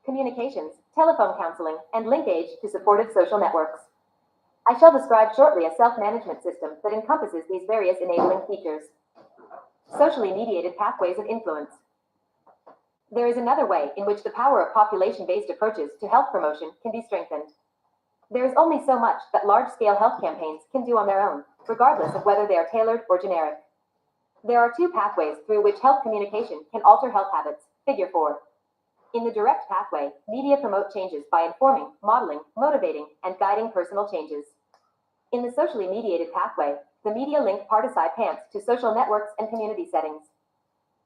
communications, telephone counseling, and linkage to supportive social networks. I shall describe shortly a self-management system that encompasses these various enabling features. Socially mediated pathways of influence. There is another way in which the power of population-based approaches to health promotion can be strengthened. There is only so much that large-scale health campaigns can do on their own, regardless of whether they are tailored or generic. There are two pathways through which health communication can alter health habits. Figure 4. In the direct pathway, media promote changes by informing, modeling, motivating, and guiding personal changes. In the socially mediated pathway, the media link participants to social networks and community settings.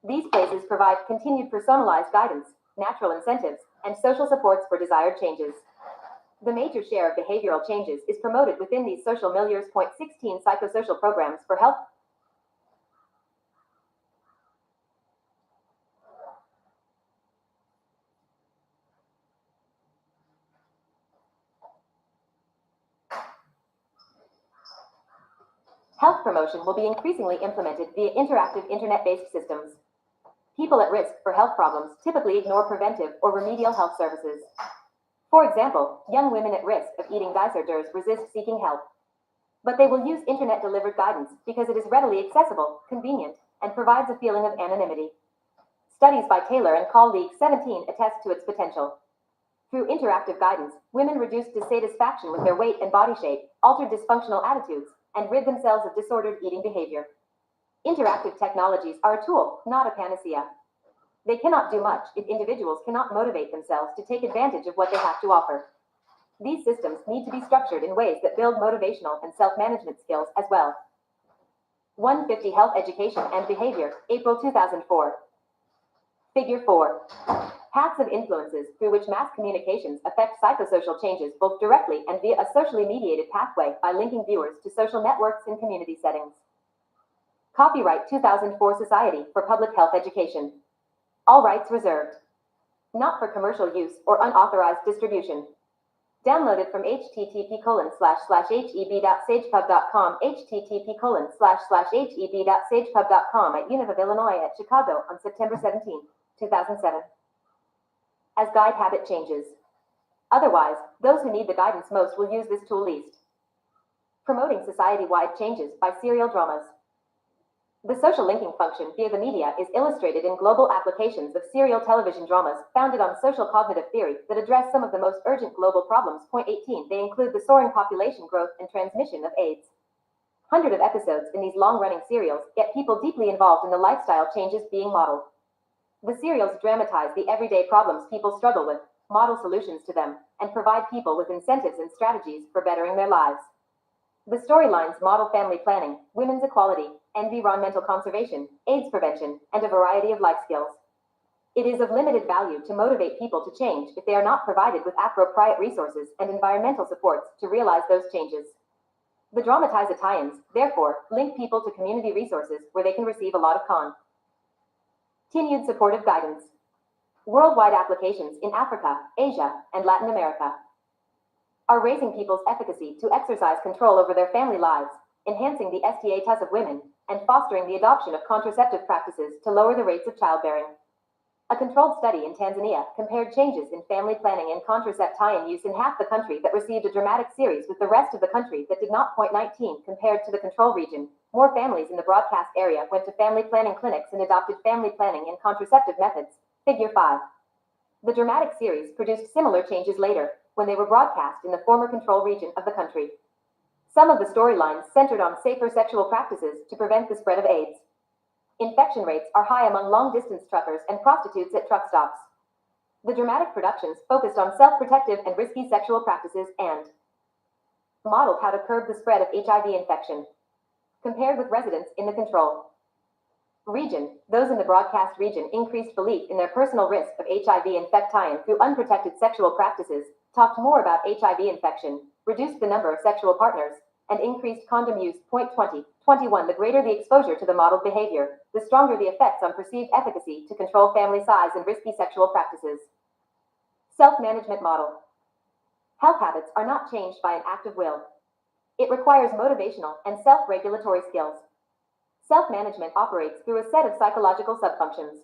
These places provide continued personalized guidance, natural incentives, and social supports for desired changes. The major share of behavioral changes is promoted within these social milieus. 16 Psychosocial programs for health. Health promotion will be increasingly implemented via interactive internet-based systems. People at risk for health problems typically ignore preventive or remedial health services. For example, young women at risk of eating disorders resist seeking help. But they will use internet-delivered guidance because it is readily accessible, convenient, and provides a feeling of anonymity. Studies by Taylor and colleagues 17 attest to its potential. Through interactive guidance, women reduce dissatisfaction with their weight and body shape, alter dysfunctional attitudes, and rid themselves of disordered eating behavior. Interactive technologies are a tool, not a panacea. They cannot do much if individuals cannot motivate themselves to take advantage of what they have to offer. These systems need to be structured in ways that build motivational and self-management skills as well. 150 Health Education and Behavior, April 2004. Figure 4. Paths of influences through which mass communications affect psychosocial changes both directly and via a socially mediated pathway by linking viewers to social networks and community settings. Copyright 2004 Society for Public Health Education. All rights reserved. Not for commercial use or unauthorized distribution. Downloaded from http://heb.sagepub.com, http://heb.sagepub.com at Univ of Illinois at Chicago on September 17, 2007. As guide habit changes. Otherwise, those who need the guidance most will use this tool least. Promoting society-wide changes by serial dramas. The social linking function via the media is illustrated in global applications of serial television dramas founded on social cognitive theory that address some of the most urgent global problems. 18. They include the soaring population growth and transmission of AIDS. Hundreds of episodes in these long-running serials get people deeply involved in the lifestyle changes being modeled. The serials dramatize the everyday problems people struggle with, model solutions to them, and provide people with incentives and strategies for bettering their lives. The storylines model family planning, women's equality, environmental conservation, AIDS prevention, and a variety of life skills. It is of limited value to motivate people to change if they are not provided with appropriate resources and environmental supports to realize those changes. The dramatized tie-ins, therefore, link people to community resources where they can receive a lot of continued supportive guidance. Worldwide applications in Africa, Asia, and Latin America are raising people's efficacy to exercise control over their family lives, enhancing the status of women, and fostering the adoption of contraceptive practices to lower the rates of childbearing. A controlled study in Tanzania compared changes in family planning and contracept tie-in use in half the country that received a dramatic series with the rest of the country that did not. 19 Compared to the control region, more families in the broadcast area went to family planning clinics and adopted family planning and contraceptive methods. Figure 5. The dramatic series produced similar changes later, when they were broadcast in the former control region of the country. Some of the storylines centered on safer sexual practices to prevent the spread of AIDS. Infection rates are high among long-distance truckers and prostitutes at truck stops. The dramatic productions focused on self-protective and risky sexual practices and modeled how to curb the spread of HIV infection. Compared with residents in the control region, those in the broadcast region increased belief in their personal risk of HIV infection through unprotected sexual practices, talked more about HIV infection, reduced the number of sexual partners, and increased condom use. 21 The greater the exposure to the modeled behavior, the stronger the effects on perceived efficacy to control family size and risky sexual practices. Self-management model. Health habits are not changed by an act of will. It requires motivational and self-regulatory skills. Self-management operates through a set of psychological subfunctions.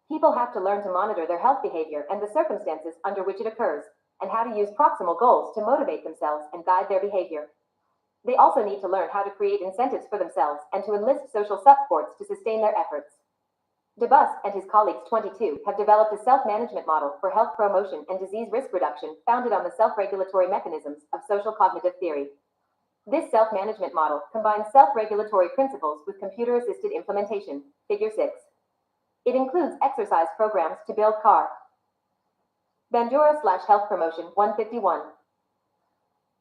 People have to learn to monitor their health behavior and the circumstances under which it occurs, and how to use proximal goals to motivate themselves and guide their behavior. They also need to learn how to create incentives for themselves and to enlist social supports to sustain their efforts. DeBus and his colleagues 22 have developed a self-management model for health promotion and disease risk reduction founded on the self-regulatory mechanisms of social cognitive theory. This self-management model combines self-regulatory principles with computer-assisted implementation, Figure 6. It includes exercise programs to build car. Bandura/Health Promotion 151.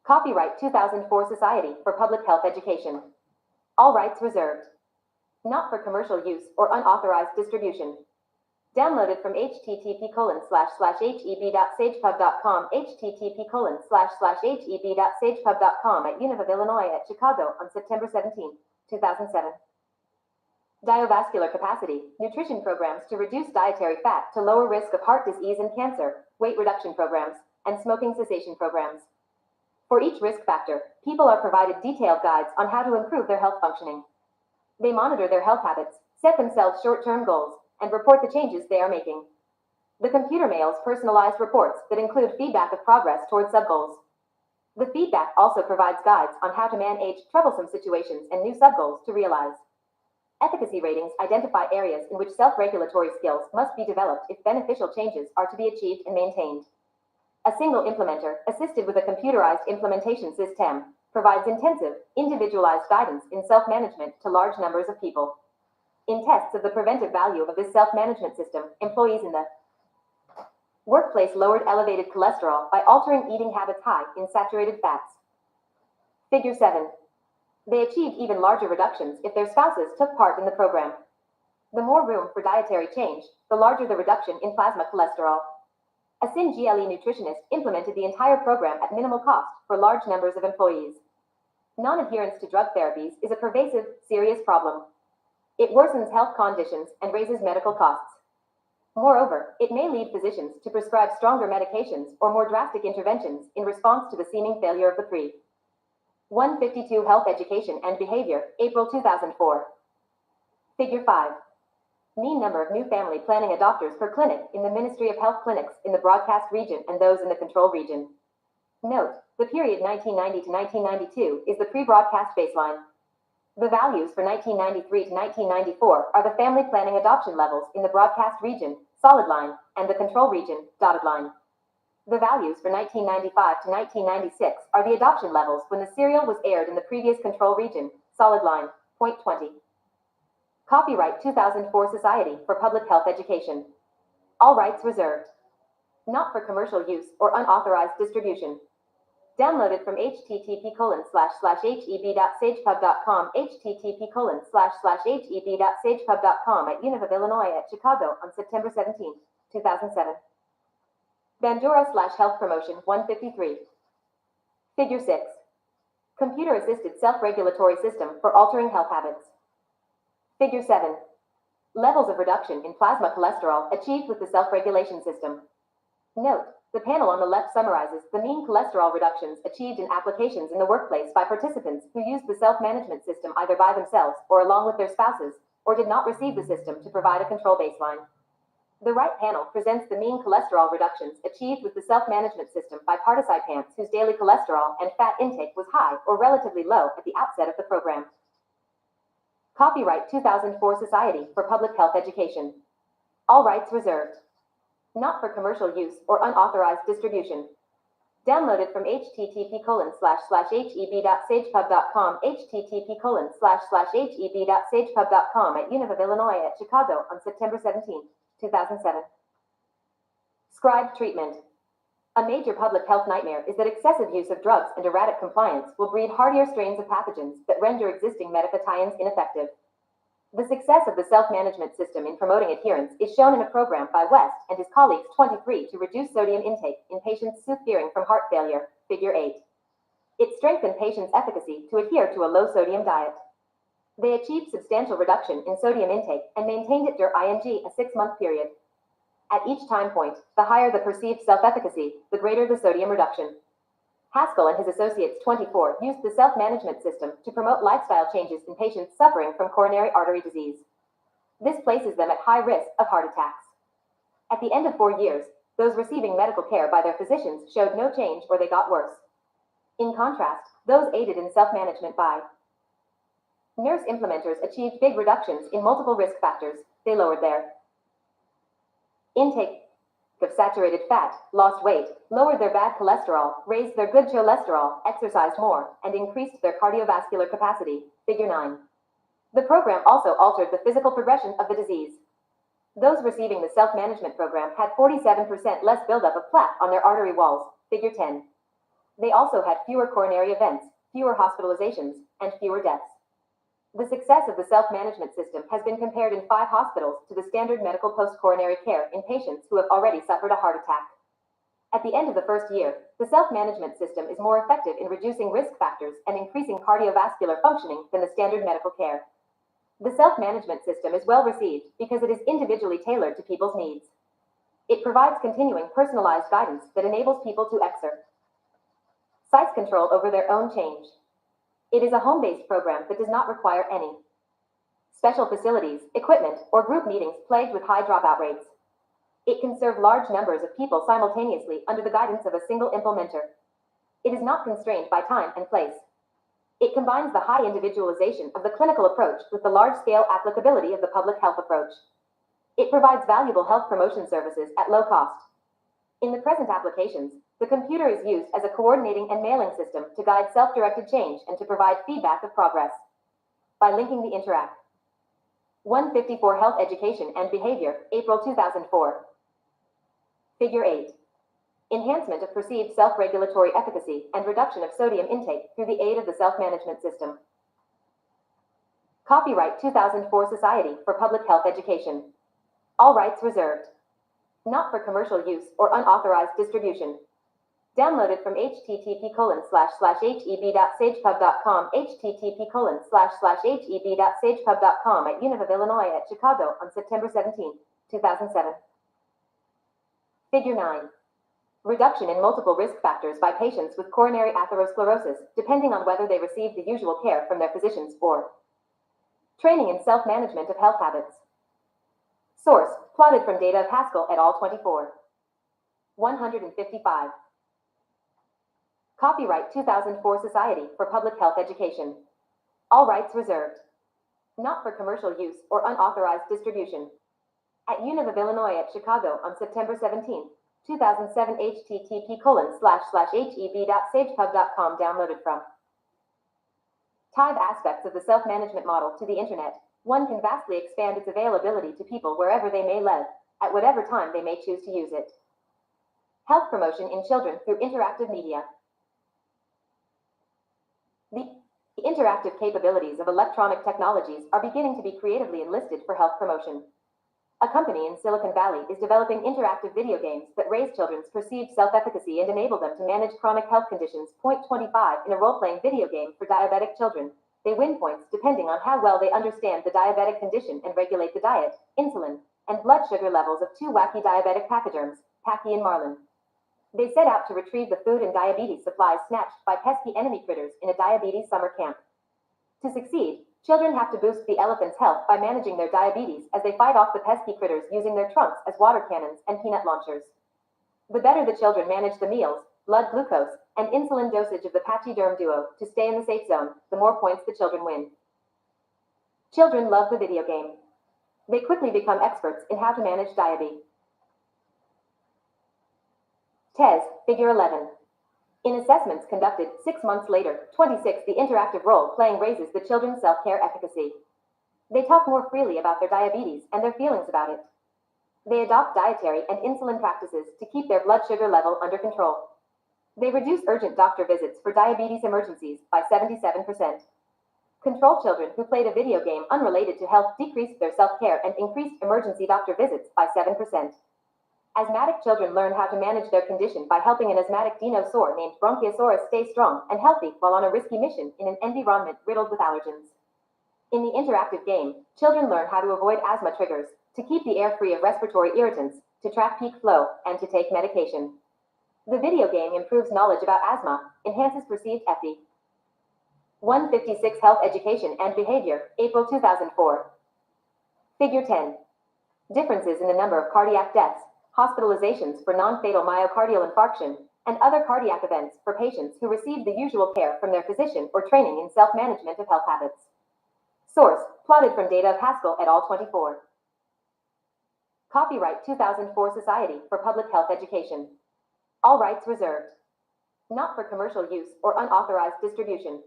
Copyright 2004 Society for Public Health Education. All rights reserved. Not for commercial use or unauthorized distribution. Downloaded from http://heb.sagepub.com, http://heb.sagepub.com at Univ of Illinois at Chicago on September 17, 2007. Diovascular capacity, nutrition programs to reduce dietary fat to lower risk of heart disease and cancer, weight reduction programs, and smoking cessation programs. For each risk factor, people are provided detailed guides on how to improve their health functioning. They monitor their health habits, set themselves short-term goals, and report the changes they are making. The computer mails personalized reports that include feedback of progress towards sub-goals. The feedback also provides guides on how to manage troublesome situations and new sub-goals to realize. Efficacy ratings identify areas in which self-regulatory skills must be developed if beneficial changes are to be achieved and maintained. A single implementer, assisted with a computerized implementation system, provides intensive, individualized guidance in self-management to large numbers of people. In tests of the preventive value of this self-management system, employees in the workplace lowered elevated cholesterol by altering eating habits high in saturated fats. Figure 7. They achieved even larger reductions if their spouses took part in the program. The more room for dietary change, the larger the reduction in plasma cholesterol. A SynGLE nutritionist implemented the entire program at minimal cost for large numbers of employees. Non-adherence to drug therapies is a pervasive, serious problem. It worsens health conditions and raises medical costs. Moreover, it may lead physicians to prescribe stronger medications or more drastic interventions in response to the seeming failure of the pre. 152 Health Education and Behavior, April 2004. Figure 5. Mean number of new family planning adopters per clinic in the Ministry of Health clinics in the broadcast region and those in the control region. Note, the period 1990 to 1992 is the pre-broadcast baseline. The values for 1993 to 1994 are the family planning adoption levels in the broadcast region, solid line, and the control region, dotted line. The values for 1995 to 1996 are the adoption levels when the serial was aired in the previous control region, solid line, point 20. Copyright 2004 Society for Public Health Education. All rights reserved. Not for commercial use or unauthorized distribution. Downloaded from http://heb.sagepub.com, http://heb.sagepub.com at Univ of Illinois at Chicago on September 17, 2007. Bandura/Health Promotion 153. Figure 6. Computer-assisted self-regulatory system for altering health habits. Figure 7. Levels of reduction in plasma cholesterol achieved with the self-regulation system. Note, the panel on the left summarizes the mean cholesterol reductions achieved in applications in the workplace by participants who used the self-management system either by themselves or along with their spouses, or did not receive the system to provide a control baseline. The right panel presents the mean cholesterol reductions achieved with the self-management system by participants whose daily cholesterol and fat intake was high or relatively low at the outset of the program. Copyright 2004 Society for Public Health Education. All rights reserved. Not for commercial use or unauthorized distribution. Downloaded from http://heb.sagepub.com, http://heb.sagepub.com at Univ of Illinois at Chicago on September 17, 2007. Scribe treatment. A major public health nightmare is that excessive use of drugs and erratic compliance will breed hardier strains of pathogens that render existing medical tie-ins ineffective. The success of the self-management system in promoting adherence is shown in a program by West and his colleagues 23 to reduce sodium intake in patients suffering from heart failure, Figure 8. It strengthened patients' efficacy to adhere to a low-sodium diet. They achieved substantial reduction in sodium intake and maintained it during a 6-month period. At each time point, the higher the perceived self-efficacy, the greater the sodium reduction. Haskell and his associates 24 used the self-management system to promote lifestyle changes in patients suffering from coronary artery disease. This places them at high risk of heart attacks. At the end of 4 years, those receiving medical care by their physicians showed no change or they got worse. In contrast, those aided in self-management by nurse implementers achieved big reductions in multiple risk factors. They lowered their intake of saturated fat, lost weight, lowered their bad cholesterol, raised their good cholesterol, exercised more, and increased their cardiovascular capacity. Figure 9. The program also altered the physical progression of the disease. Those receiving the self-management program had 47% less buildup of plaque on their artery walls. Figure 10. They also had fewer coronary events, fewer hospitalizations, and fewer deaths. The success of the self-management system has been compared in 5 hospitals to the standard medical post-coronary care in patients who have already suffered a heart attack. At the end of the first year, the self-management system is more effective in reducing risk factors and increasing cardiovascular functioning than the standard medical care. The self-management system is well received because it is individually tailored to people's needs. It provides continuing personalized guidance that enables people to exercise control over their own change. It is a home-based program that does not require any special facilities, equipment, or group meetings plagued with high dropout rates. It can serve large numbers of people simultaneously under the guidance of a single implementer. It is not constrained by time and place. It combines the high individualization of the clinical approach with the large-scale applicability of the public health approach. It provides valuable health promotion services at low cost. In the present applications, the computer is used as a coordinating and mailing system to guide self-directed change and to provide feedback of progress. By linking the Interact 154 Health Education and Behavior, April 2004. Figure 8. Enhancement of perceived self-regulatory efficacy and reduction of sodium intake through the aid of the self-management system. Copyright 2004 Society for Public Health Education. All rights reserved. Not for commercial use or unauthorized distribution. Downloaded from http://heb.sagepub.com, http://heb.sagepub.com at Univ of Illinois at Chicago on September 17, 2007. Figure 9. Reduction in multiple risk factors by patients with coronary atherosclerosis, depending on whether they received the usual care from their physicians or training in self-management of health habits. Source, plotted from data of Haskell et al. 24. 155. Copyright 2004 Society for Public Health Education. All rights reserved. Not for commercial use or unauthorized distribution. At Univ of Illinois at Chicago on September 17, 2007 http://heb.sagepub.com downloaded from Tied aspects of the self-management model to the Internet. One can vastly expand its availability to people wherever they may live, at whatever time they may choose to use it. Health promotion in children through interactive media. The interactive capabilities of electronic technologies are beginning to be creatively enlisted for health promotion. A company in Silicon Valley is developing interactive video games that raise children's perceived self-efficacy and enable them to manage chronic health conditions. Point 25. In a role-playing video game for diabetic children, they win points depending on how well they understand the diabetic condition and regulate the diet, insulin, and blood sugar levels of 2 wacky diabetic pachyderms, Packy and Marlin. They set out to retrieve the food and diabetes supplies snatched by pesky enemy critters in a diabetes summer camp. To succeed, children have to boost the elephant's health by managing their diabetes as they fight off the pesky critters using their trunks as water cannons and peanut launchers. The better the children manage the meals, blood glucose, and insulin dosage of the pachyderm duo to stay in the safe zone, the more points the children win. Children love the video game. They quickly become experts in how to manage diabetes. TES, Figure 11. In assessments conducted 6 months later, 26, the interactive role-playing raises the children's self-care efficacy. They talk more freely about their diabetes and their feelings about it. They adopt dietary and insulin practices to keep their blood sugar level under control. They reduce urgent doctor visits for diabetes emergencies by 77%. Control children who played a video game unrelated to health decreased their self-care and increased emergency doctor visits by 7%. Asthmatic children learn how to manage their condition by helping an asthmatic dinosaur named Bronchiosaurus stay strong and healthy while on a risky mission in an environment riddled with allergens. In the interactive game, children learn how to avoid asthma triggers, to keep the air free of respiratory irritants, to track peak flow, and to take medication. The video game improves knowledge about asthma, enhances perceived FE. 156 Health Education and Behavior, April 2004. Figure 10. Differences in the number of cardiac deaths, hospitalizations for non-fatal myocardial infarction, and other cardiac events for patients who receive the usual care from their physician or training in self-management of health habits. Source, plotted from data of Haskell et al. 24. Copyright 2004 Society for Public Health Education. All rights reserved. Not for commercial use or unauthorized distribution.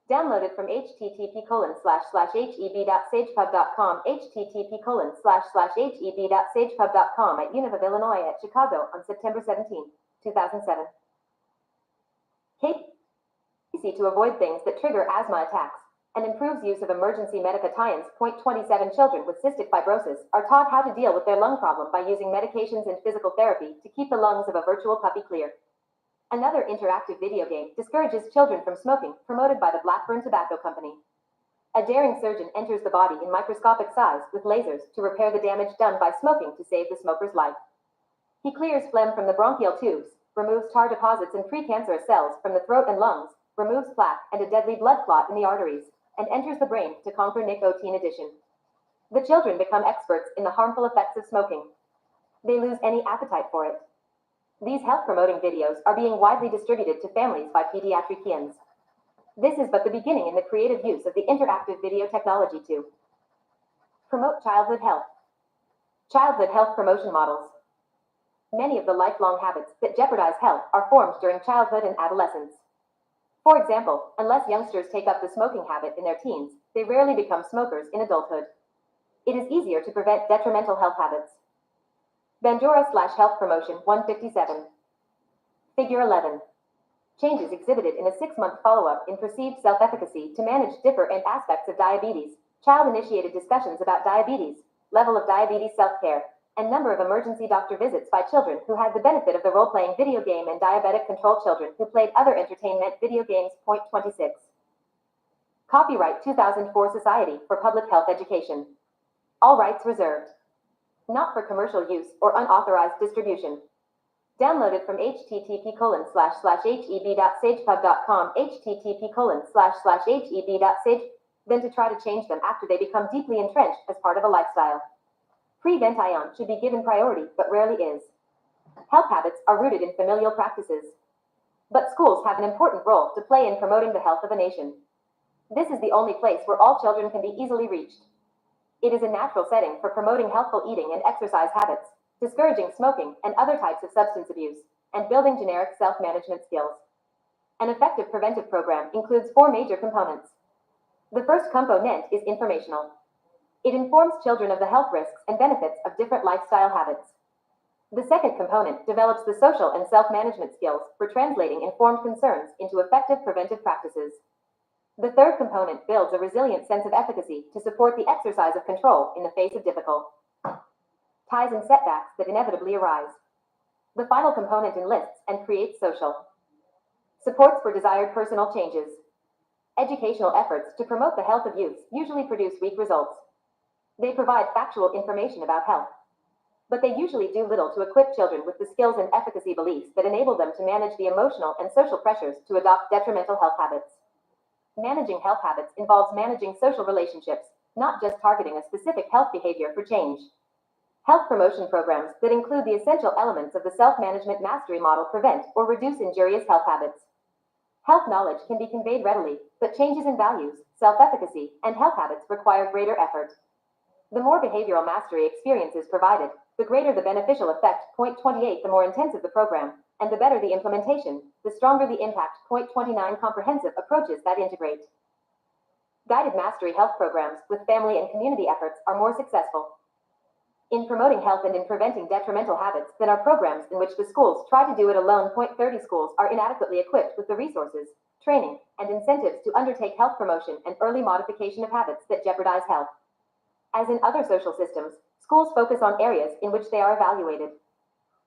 Downloaded from http://heb.sagepub.com, http://heb.sagepub.com at Univ of Illinois at Chicago on September 17, 2007. KC to avoid things that trigger asthma attacks and improves use of emergency medica tie-ins. Point 27 Children with cystic fibrosis are taught how to deal with their lung problem by using medications and physical therapy to keep the lungs of a virtual puppy clear. Another interactive video game discourages children from smoking, promoted by the Blackburn Tobacco Company. A daring surgeon enters the body in microscopic size with lasers to repair the damage done by smoking to save the smoker's life. He clears phlegm from the bronchial tubes, removes tar deposits and precancerous cells from the throat and lungs, removes plaque and a deadly blood clot in the arteries, and enters the brain to conquer nicotine addiction. The children become experts in the harmful effects of smoking. They lose any appetite for it. These health-promoting videos are being widely distributed to families by pediatricians. This is but the beginning in the creative use of the interactive video technology to promote childhood health. Childhood health promotion models. Many of the lifelong habits that jeopardize health are formed during childhood and adolescence. For example, unless youngsters take up the smoking habit in their teens, they rarely become smokers in adulthood. It is easier to prevent detrimental health habits. Bandura/Health Promotion 157. Figure 11. Changes exhibited in a 6-month follow-up in perceived self-efficacy to manage different aspects of diabetes, child-initiated discussions about diabetes, level of diabetes self-care, and number of emergency doctor visits by children who had the benefit of the role-playing video game and diabetic control children who played other entertainment video games. Point 26. Copyright 2004 Society for Public Health Education. All rights reserved. Not for commercial use or unauthorized distribution. Downloaded from http://heb.sagepub.com, http://heb.sage, then to try to change them after they become deeply entrenched as part of a lifestyle. Prevent-ion should be given priority, but rarely is. Health habits are rooted in familial practices. But schools have an important role to play in promoting the health of a nation. This is the only place where all children can be easily reached. It is a natural setting for promoting healthful eating and exercise habits, discouraging smoking and other types of substance abuse, and building generic self-management skills. An effective preventive program includes 4 major components. The first component is informational. It informs children of the health risks and benefits of different lifestyle habits. The second component develops the social and self-management skills for translating informed concerns into effective preventive practices. The third component builds a resilient sense of efficacy to support the exercise of control in the face of difficult ties and setbacks that inevitably arise. The final component enlists and creates social supports for desired personal changes. Educational efforts to promote the health of youth usually produce weak results. They provide factual information about health, but they usually do little to equip children with the skills and efficacy beliefs that enable them to manage the emotional and social pressures to adopt detrimental health habits. Managing health habits involves managing social relationships, not just targeting a specific health behavior for change. Health promotion programs that include the essential elements of the self-management mastery model prevent or reduce injurious health habits. Health knowledge can be conveyed readily, but changes in values, self-efficacy, and health habits require greater effort. The more behavioral mastery experience is provided, the greater the beneficial effect. Point 28. The more intensive the program, and the better the implementation, the stronger the impact. Point 29. Comprehensive approaches that integrate guided mastery health programs with family and community efforts are more successful in promoting health and in preventing detrimental habits than are programs in which the schools try to do it alone. Point 30. Schools are inadequately equipped with the resources, training, and incentives to undertake health promotion and early modification of habits that jeopardize health. As in other social systems, schools focus on areas in which they are evaluated.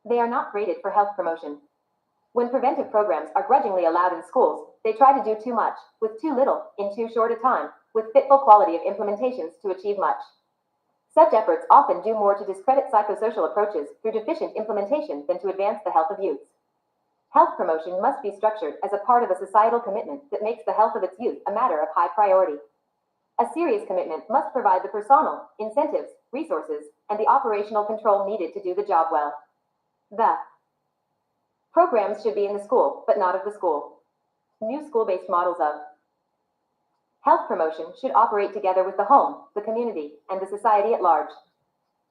They are not graded for health promotion. When preventive programs are grudgingly allowed in schools, they try to do too much, with too little, in too short a time, with fitful quality of implementations to achieve much. Such efforts often do more to discredit psychosocial approaches through deficient implementation than to advance the health of youth. Health promotion must be structured as a part of a societal commitment that makes the health of its youth a matter of high priority. A serious commitment must provide the personal, incentives, resources, and the operational control needed to do the job well. The programs should be in the school, but not of the school. New school-based models of health promotion should operate together with the home, the community, and the society at large.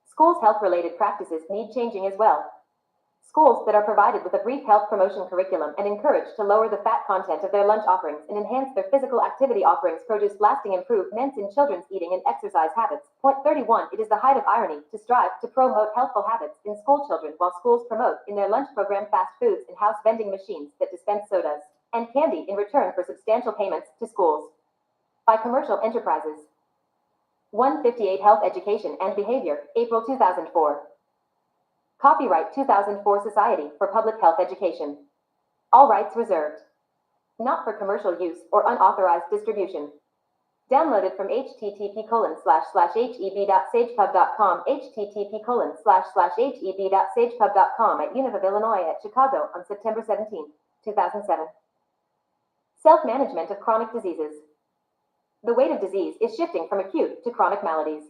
Schools' health-related practices need changing as well. Schools that are provided with a brief health promotion curriculum and encouraged to lower the fat content of their lunch offerings and enhance their physical activity offerings produce lasting improvements in children's eating and exercise habits. Point 31. It is the height of irony to strive to promote healthful habits in school children while schools promote in their lunch program fast foods and house vending machines that dispense sodas and candy in return for substantial payments to schools by commercial enterprises. 158 Health Education and Behavior, April 2004. Copyright 2004 Society for Public Health Education. All rights reserved. Not for commercial use or unauthorized distribution. Downloaded from http://heb.sagepub.com, http://heb.sagepub.com at Univ of Illinois at Chicago on September 17, 2007. Self-management of chronic diseases. The weight of disease is shifting from acute to chronic maladies.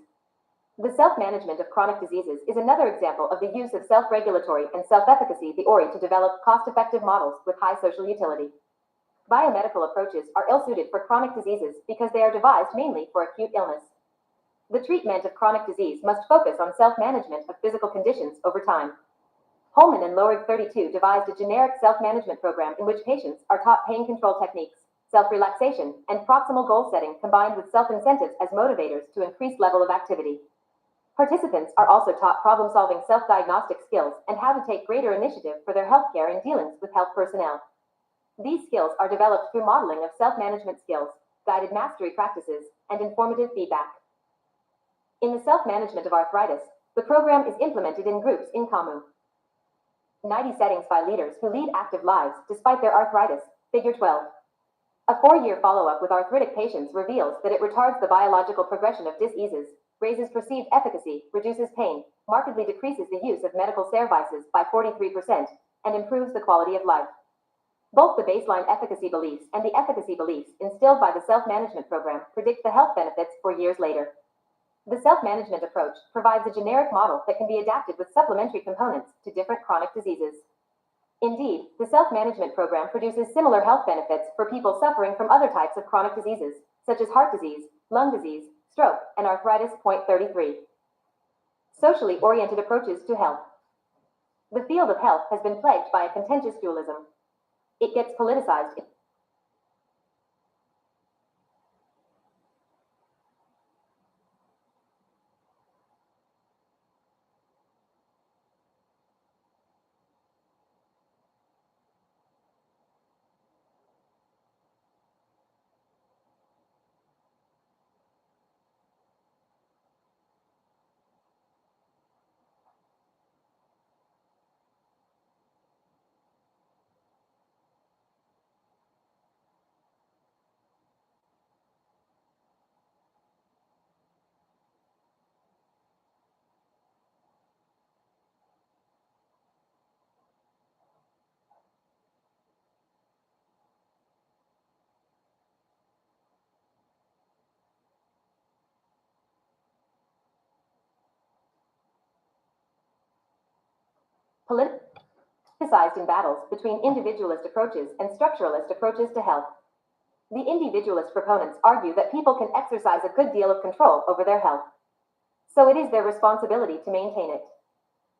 The self-management of chronic diseases is another example of the use of self-regulatory and self-efficacy theory to develop cost-effective models with high social utility. Biomedical approaches are ill-suited for chronic diseases because they are devised mainly for acute illness. The treatment of chronic disease must focus on self-management of physical conditions over time. Holman and Lohrig 32 devised a generic self-management program in which patients are taught pain control techniques, self-relaxation, and proximal goal setting combined with self-incentives as motivators to increase level of activity. Participants are also taught problem-solving self-diagnostic skills and how to take greater initiative for their healthcare and dealings with health personnel. These skills are developed through modeling of self-management skills, guided mastery practices, and informative feedback. In the self-management of arthritis, the program is implemented in groups in CAMU. 90 settings by leaders who lead active lives despite their arthritis, Figure 12. A 4-year follow-up with arthritic patients reveals that it retards the biological progression of diseases, raises perceived efficacy, reduces pain, markedly decreases the use of medical services by 43%, and improves the quality of life. Both the baseline efficacy beliefs and the efficacy beliefs instilled by the self-management program predict the health benefits for years later. The self-management approach provides a generic model that can be adapted with supplementary components to different chronic diseases. Indeed, the self-management program produces similar health benefits for people suffering from other types of chronic diseases, such as heart disease, lung disease, stroke, and arthritis. Point 33. Socially oriented approaches to health. The field of health has been plagued by a contentious dualism. It gets politicized. Politicized in battles between individualist approaches and structuralist approaches to health. The individualist proponents argue that people can exercise a good deal of control over their health, so it is their responsibility to maintain it.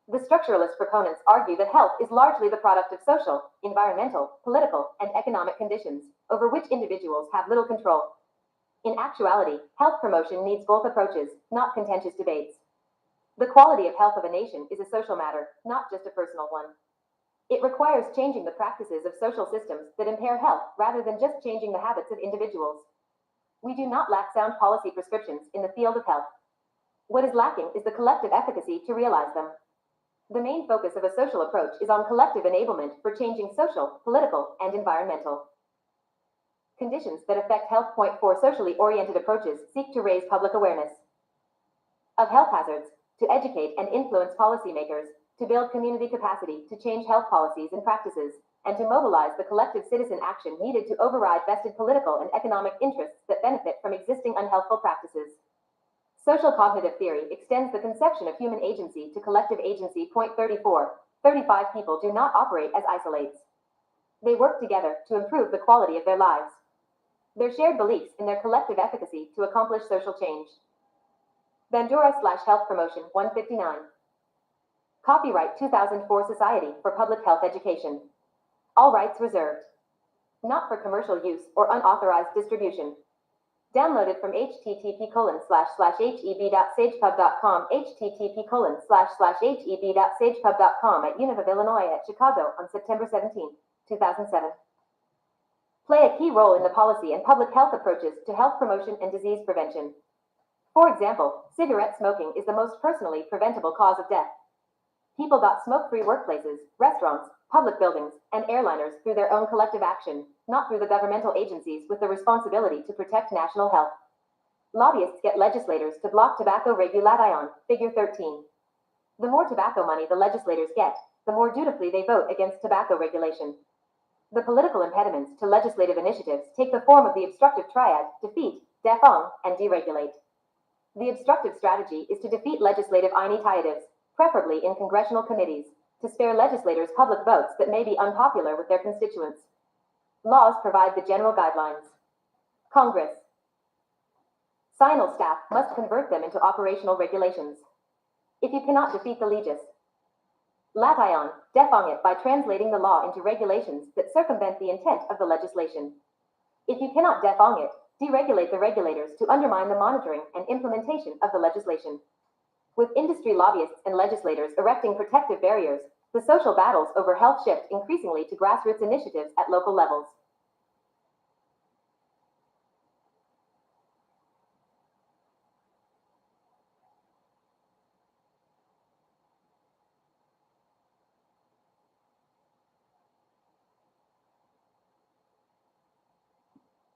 The structuralist proponents argue that health is largely the product of social, environmental, political, and economic conditions, over which individuals have little control. In actuality, health promotion needs both approaches, not contentious debates. The quality of health of a nation is a social matter, not just a personal one. It requires changing the practices of social systems that impair health rather than just changing the habits of individuals. We do not lack sound policy prescriptions in the field of health. What is lacking is the collective efficacy to realize them. The main focus of a social approach is on collective enablement for changing social, political, and environmental conditions that affect health. Point 4. Socially oriented approaches seek to raise public awareness of health hazards, to educate and influence policymakers, to build community capacity to change health policies and practices, and to mobilize the collective citizen action needed to override vested political and economic interests that benefit from existing unhealthful practices. Social cognitive theory extends the conception of human agency to collective agency. Point 34. 35 people do not operate as isolates. They work together to improve the quality of their lives. Their shared beliefs in their collective efficacy to accomplish social change. Bandura/Health Promotion 159. Copyright 2004 Society for Public Health Education. All rights reserved. Not for commercial use or unauthorized distribution. Downloaded from http://heb.sagepub.com, http://heb.sagepub.com at Univ of Illinois at Chicago on September 17, 2007. Play a key role in the policy and public health approaches to health promotion and disease prevention. For example, cigarette smoking is the most personally preventable cause of death. People got smoke-free workplaces, restaurants, public buildings, and airliners through their own collective action, not through the governmental agencies with the responsibility to protect national health. Lobbyists get legislators to block tobacco regulation, figure 13. The more tobacco money the legislators get, the more dutifully they vote against tobacco regulation. The political impediments to legislative initiatives take the form of the obstructive triad: defeat, defang, and deregulate. The obstructive strategy is to defeat legislative initiatives, preferably in congressional committees, to spare legislators public votes that may be unpopular with their constituents. Laws provide the general guidelines. Congress. Sinal staff must convert them into operational regulations. If you cannot defeat the legis lation, defang it by translating the law into regulations that circumvent the intent of the legislation. If you cannot defang it, deregulate the regulators to undermine the monitoring and implementation of the legislation. With industry lobbyists and legislators erecting protective barriers, the social battles over health shift increasingly to grassroots initiatives at local levels.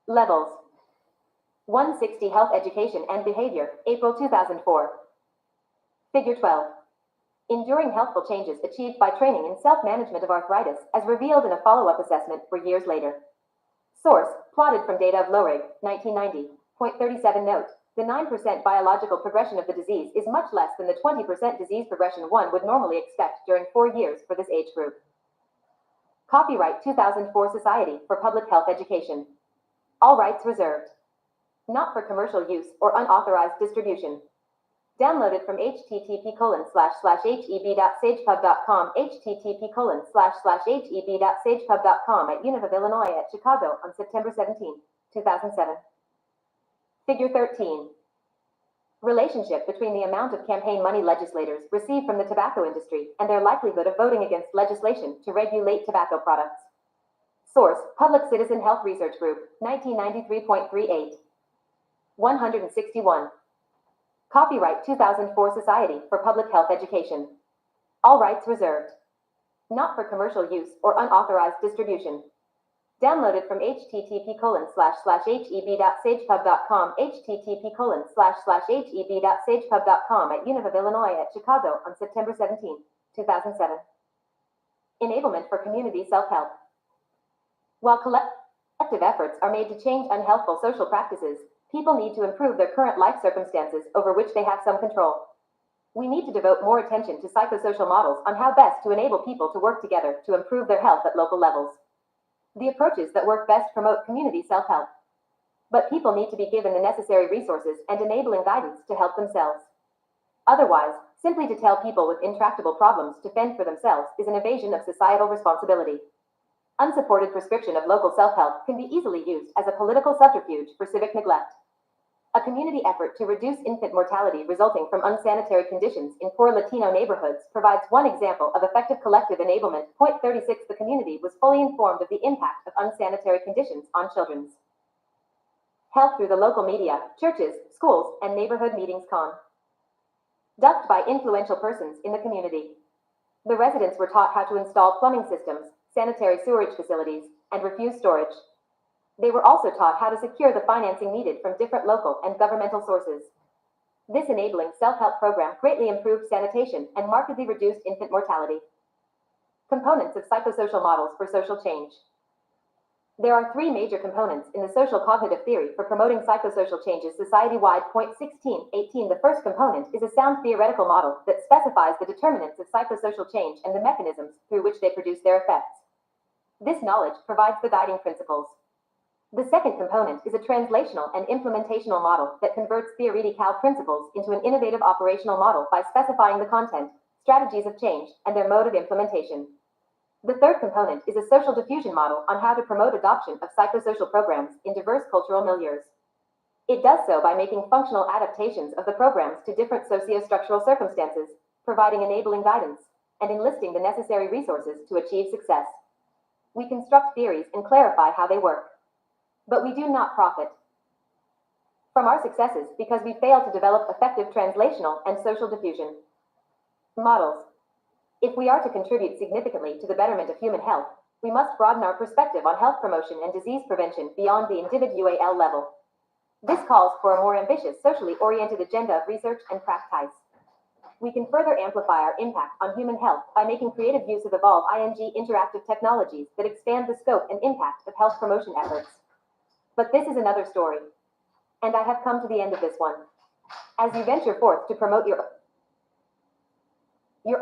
Levels. 160 Health Education and Behavior, April 2004. Figure 12. Enduring healthful changes achieved by training in self-management of arthritis, as revealed in a follow-up assessment for years later. Source, plotted from data of Lorig, 1990. Point 37 note, the 9% biological progression of the disease is much less than the 20% disease progression one would normally expect during 4 years for this age group. Copyright 2004 Society for Public Health Education. All rights reserved. Not for commercial use or unauthorized distribution. Downloaded from http://heb.sagepub.com, http://heb.sagepub.com at Univ of Illinois at Chicago on September 17, 2007. Figure 13. Relationship between the amount of campaign money legislators receive from the tobacco industry and their likelihood of voting against legislation to regulate tobacco products. Source, Public Citizen Health Research Group, 1993.38. 161. Copyright 2004 Society for Public Health Education. All rights reserved. Not for commercial use or unauthorized distribution. Downloaded from http://heb.sagepub.com, http://heb.sagepub.com at Univ of Illinois at Chicago on September 17, 2007. Enablement for community self-help. While collective efforts are made to change unhealthful social practices, people need to improve their current life circumstances over which they have some control. We need to devote more attention to psychosocial models on how best to enable people to work together to improve their health at local levels. The approaches that work best promote community self-help. But people need to be given the necessary resources and enabling guidance to help themselves. Otherwise, simply to tell people with intractable problems to fend for themselves is an evasion of societal responsibility. Unsupported prescription of local self-help can be easily used as a political subterfuge for civic neglect. A community effort to reduce infant mortality resulting from unsanitary conditions in poor Latino neighborhoods provides one example of effective collective enablement. Point 36. The community was fully informed of the impact of unsanitary conditions on children's health through the local media, churches, schools, and neighborhood meetings. Conducted by influential persons in the community. The residents were taught how to install plumbing systems, sanitary sewerage facilities, and refuse storage. They were also taught how to secure the financing needed from different local and governmental sources. This enabling self-help program greatly improved sanitation and markedly reduced infant mortality. Components of psychosocial models for social change. There are three major components in the social cognitive theory for promoting psychosocial changes society-wide. Point 16.18. The first component is a sound theoretical model that specifies the determinants of psychosocial change and the mechanisms through which they produce their effects. This knowledge provides the guiding principles. The second component is a translational and implementational model that converts theoretical principles into an innovative operational model by specifying the content, strategies of change, and their mode of implementation. The third component is a social diffusion model on how to promote adoption of psychosocial programs in diverse cultural milieus. It does so by making functional adaptations of the programs to different socio-structural circumstances, providing enabling guidance, and enlisting the necessary resources to achieve success. We construct theories and clarify how they work. But we do not profit from our successes because we fail to develop effective translational and social diffusion models. If we are to contribute significantly to the betterment of human health, we must broaden our perspective on health promotion and disease prevention beyond the individual level. This calls for a more ambitious, socially oriented agenda of research and practice. We can further amplify our impact on human health by making creative use of Evolve interactive technologies that expand the scope and impact of health promotion efforts. But this is another story. And I have come to the end of this one. As you venture forth to promote your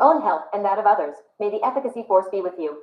own health and that of others, may the efficacy force be with you.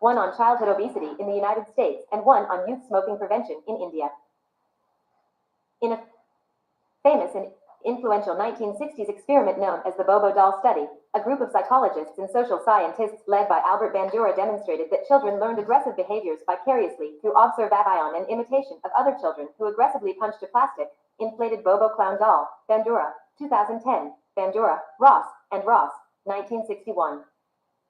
one on childhood obesity in the United States, and one on youth smoking prevention in India. In a famous and influential 1960s experiment known as the Bobo doll study, a group of psychologists and social scientists led by Albert Bandura demonstrated that children learned aggressive behaviors vicariously through observation and imitation of other children who aggressively punched a plastic, inflated Bobo clown doll. Bandura, 2010, Bandura, Ross, and Ross, 1961.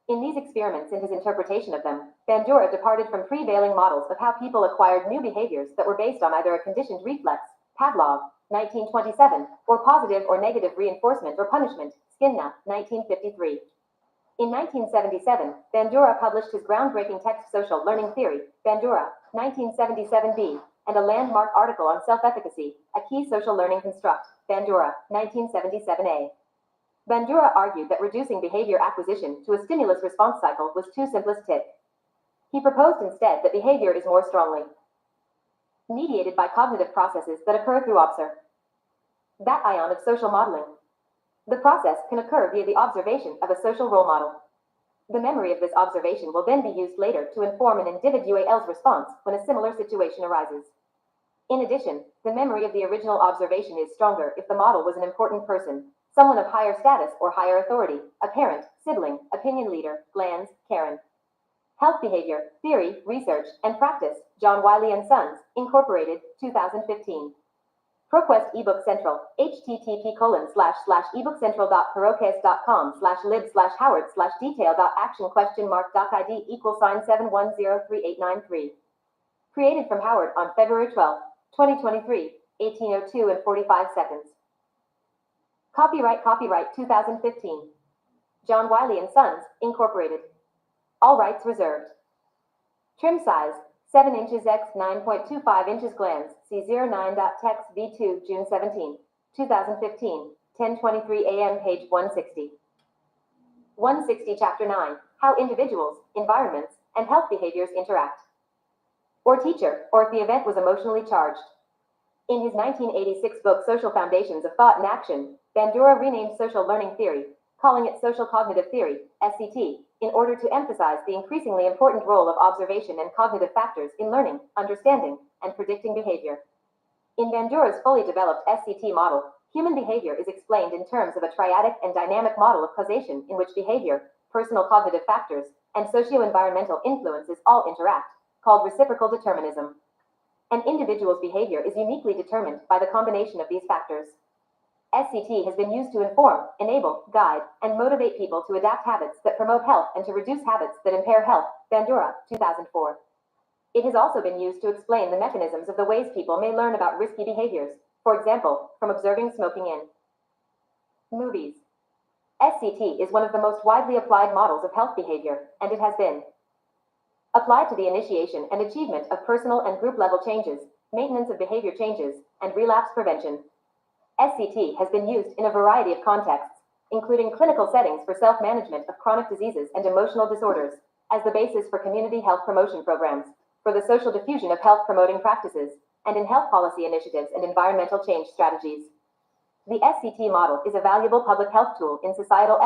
In these experiments and his interpretation of them, Bandura departed from prevailing models of how people acquired new behaviors that were based on either a conditioned reflex, Pavlov, 1927, or positive or negative reinforcement or punishment, Skinner, 1953. In 1977, Bandura published his groundbreaking text Social Learning Theory, Bandura, 1977b, and a landmark article on self-efficacy, a key social learning construct, Bandura, 1977a. Bandura argued that reducing behavior acquisition to a stimulus-response cycle was too simplistic. He proposed instead that behavior is more strongly mediated by cognitive processes that occur through that ion of social modeling. The process can occur via the observation of a social role model. The memory of this observation will then be used later to inform an individual's response when a similar situation arises. In addition, the memory of the original observation is stronger if the model was an important person, someone of higher status or higher authority, a parent, sibling, opinion leader, Glanz, Karen. Health Behavior, Theory, Research, and Practice, John Wiley & Sons, Incorporated, 2015. ProQuest eBook Central, http://ebookcentral.perocast.com/lib/howard/detail.action?mark.id =$7103893. Created from Howard on February 12, 2023, 18:02 and 45 seconds. Copyright 2015. John Wiley & Sons, Incorporated. All rights reserved. Trim size, 7 inches x 9.25 inches Glanz, C09.text V2, June 17, 2015, 10:23 a.m. page 160. 160 Chapter 9, How Individuals, Environments, and Health Behaviors Interact. Or teacher, or if the event was emotionally charged. In his 1986 book Social Foundations of Thought and Action, Bandura renamed social learning theory, calling it social cognitive theory, SCT, in order to emphasize the increasingly important role of observation and cognitive factors in learning, understanding, and predicting behavior. In Bandura's fully developed SCT model, human behavior is explained in terms of a triadic and dynamic model of causation in which behavior, personal cognitive factors, and socio-environmental influences all interact, called reciprocal determinism. An individual's behavior is uniquely determined by the combination of these factors. SCT has been used to inform, enable, guide, and motivate people to adapt habits that promote health and to reduce habits that impair health, Bandura, 2004. It has also been used to explain the mechanisms of the ways people may learn about risky behaviors, for example, from observing smoking in movies. SCT is one of the most widely applied models of health behavior, and it has been applied to the initiation and achievement of personal and group level changes, maintenance of behavior changes, and relapse prevention. SCT has been used in a variety of contexts, including clinical settings for self-management of chronic diseases and emotional disorders, as the basis for community health promotion programs, for the social diffusion of health-promoting practices, and in health policy initiatives and environmental change strategies. The SCT model is a valuable public health tool in societal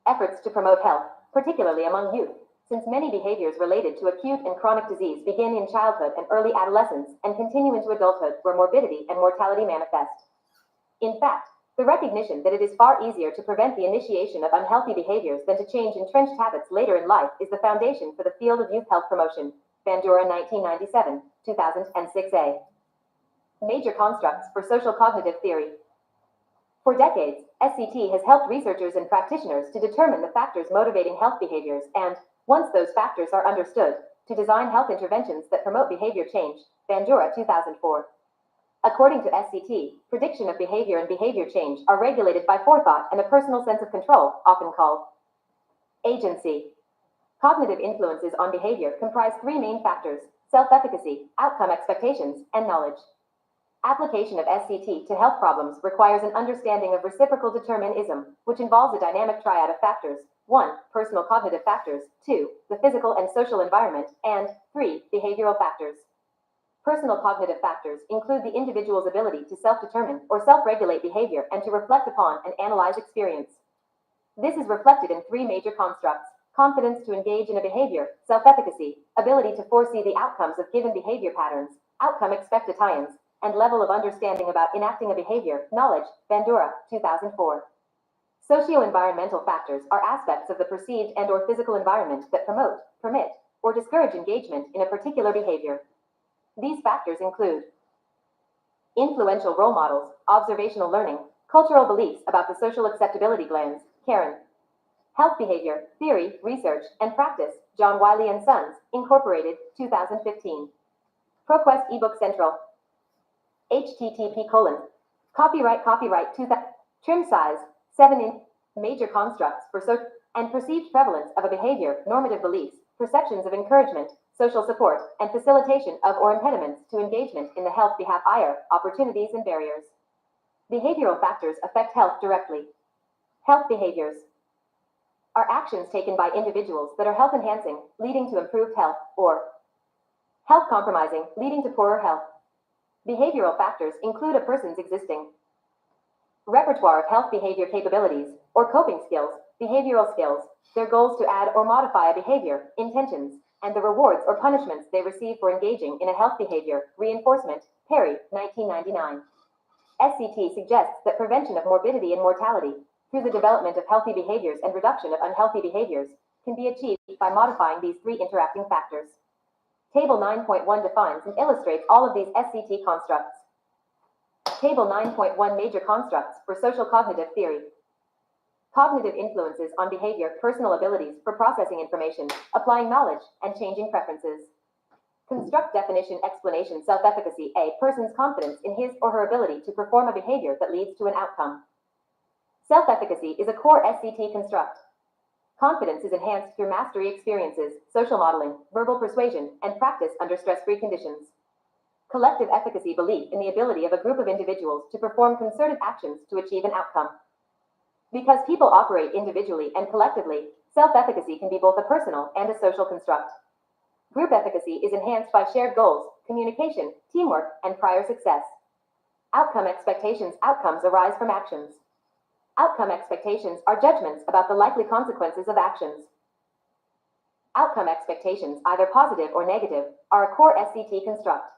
efforts to promote health, particularly among youth, since many behaviors related to acute and chronic disease begin in childhood and early adolescence and continue into adulthood where morbidity and mortality manifest. In fact, the recognition that it is far easier to prevent the initiation of unhealthy behaviors than to change entrenched habits later in life is the foundation for the field of youth health promotion, Bandura 1997, 2006a. Major constructs for social cognitive theory. For decades, SCT has helped researchers and practitioners to determine the factors motivating health behaviors and, once those factors are understood, to design health interventions that promote behavior change, Bandura 2004. According to SCT, prediction of behavior and behavior change are regulated by forethought and a personal sense of control, often called agency. Cognitive influences on behavior comprise three main factors: self-efficacy, outcome expectations, and knowledge. Application of SCT to health problems requires an understanding of reciprocal determinism, which involves a dynamic triad of factors: 1. Personal cognitive factors. 2. The physical and social environment. And 3. Behavioral factors. Personal cognitive factors include the individual's ability to self-determine or self-regulate behavior and to reflect upon and analyze experience. This is reflected in three major constructs: confidence to engage in a behavior, self-efficacy, ability to foresee the outcomes of given behavior patterns, outcome expectations, and level of understanding about enacting a behavior, knowledge, Bandura, 2004. Socio-environmental factors are aspects of the perceived and/or physical environment that promote, permit, or discourage engagement in a particular behavior. These factors include influential role models, observational learning, cultural beliefs about the social acceptability glands, Karen. Health behavior, theory, research, and practice, John Wiley and Sons, Incorporated, 2015. ProQuest eBook Central. http:// copyright 2000. Trim size, 7 in. Major constructs for social and perceived prevalence of a behavior, normative beliefs, perceptions of encouragement, social support, and facilitation of or impediments to engagement in the health behavior, opportunities and barriers. Behavioral factors affect health directly. Health behaviors are actions taken by individuals that are health enhancing, leading to improved health, or health compromising, leading to poorer health. Behavioral factors include a person's existing repertoire of health behavior capabilities, or coping skills, behavioral skills, their goals to add or modify a behavior, intentions, and the rewards or punishments they receive for engaging in a health behavior, reinforcement, Perry, 1999. SCT suggests that prevention of morbidity and mortality, through the development of healthy behaviors and reduction of unhealthy behaviors, can be achieved by modifying these three interacting factors. Table 9.1 defines and illustrates all of these SCT constructs. Table 9.1 Major constructs for social cognitive theory. Cognitive influences on behavior, personal abilities for processing information, applying knowledge, and changing preferences. Construct definition explanation self-efficacy. A person's confidence in his or her ability to perform a behavior that leads to an outcome. Self-efficacy is a core SCT construct. Confidence is enhanced through mastery experiences, social modeling, verbal persuasion, and practice under stress-free conditions. Collective efficacy belief in the ability of a group of individuals to perform concerted actions to achieve an outcome. Because people operate individually and collectively, self-efficacy can be both a personal and a social construct. Group efficacy is enhanced by shared goals, communication, teamwork, and prior success. Outcome expectations. Outcomes arise from actions. Outcome expectations are judgments about the likely consequences of actions. Outcome expectations, either positive or negative, are a core SCT construct.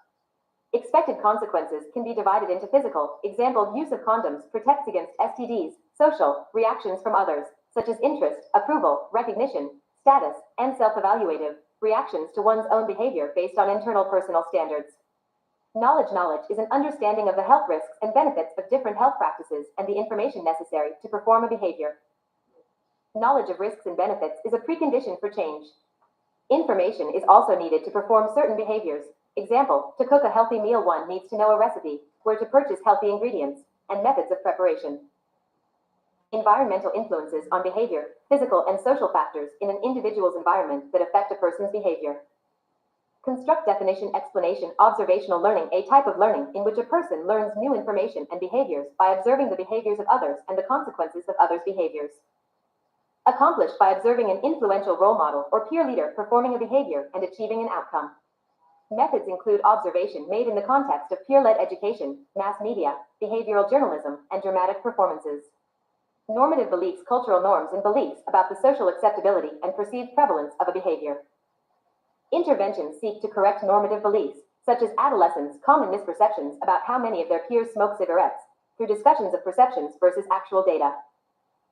Expected consequences can be divided into physical, example, use of condoms protects against STDs, social, reactions from others, such as interest, approval, recognition, status, and self-evaluative, reactions to one's own behavior based on internal personal standards. Knowledge is an understanding of the health risks and benefits of different health practices and the information necessary to perform a behavior. Knowledge of risks and benefits is a precondition for change. Information is also needed to perform certain behaviors. Example, to cook a healthy meal, one needs to know a recipe, where to purchase healthy ingredients, and methods of preparation. Environmental influences on behavior, physical and social factors in an individual's environment that affect a person's behavior. Construct definition explanation observational learning, a type of learning in which a person learns new information and behaviors by observing the behaviors of others and the consequences of others' behaviors. Accomplished by observing an influential role model or peer leader performing a behavior and achieving an outcome. Methods include observation made in the context of peer-led education, mass media, behavioral journalism, and dramatic performances. Normative beliefs, cultural norms and beliefs about the social acceptability and perceived prevalence of a behavior. Interventions seek to correct normative beliefs, such as adolescents' common misperceptions about how many of their peers smoke cigarettes, through discussions of perceptions versus actual data.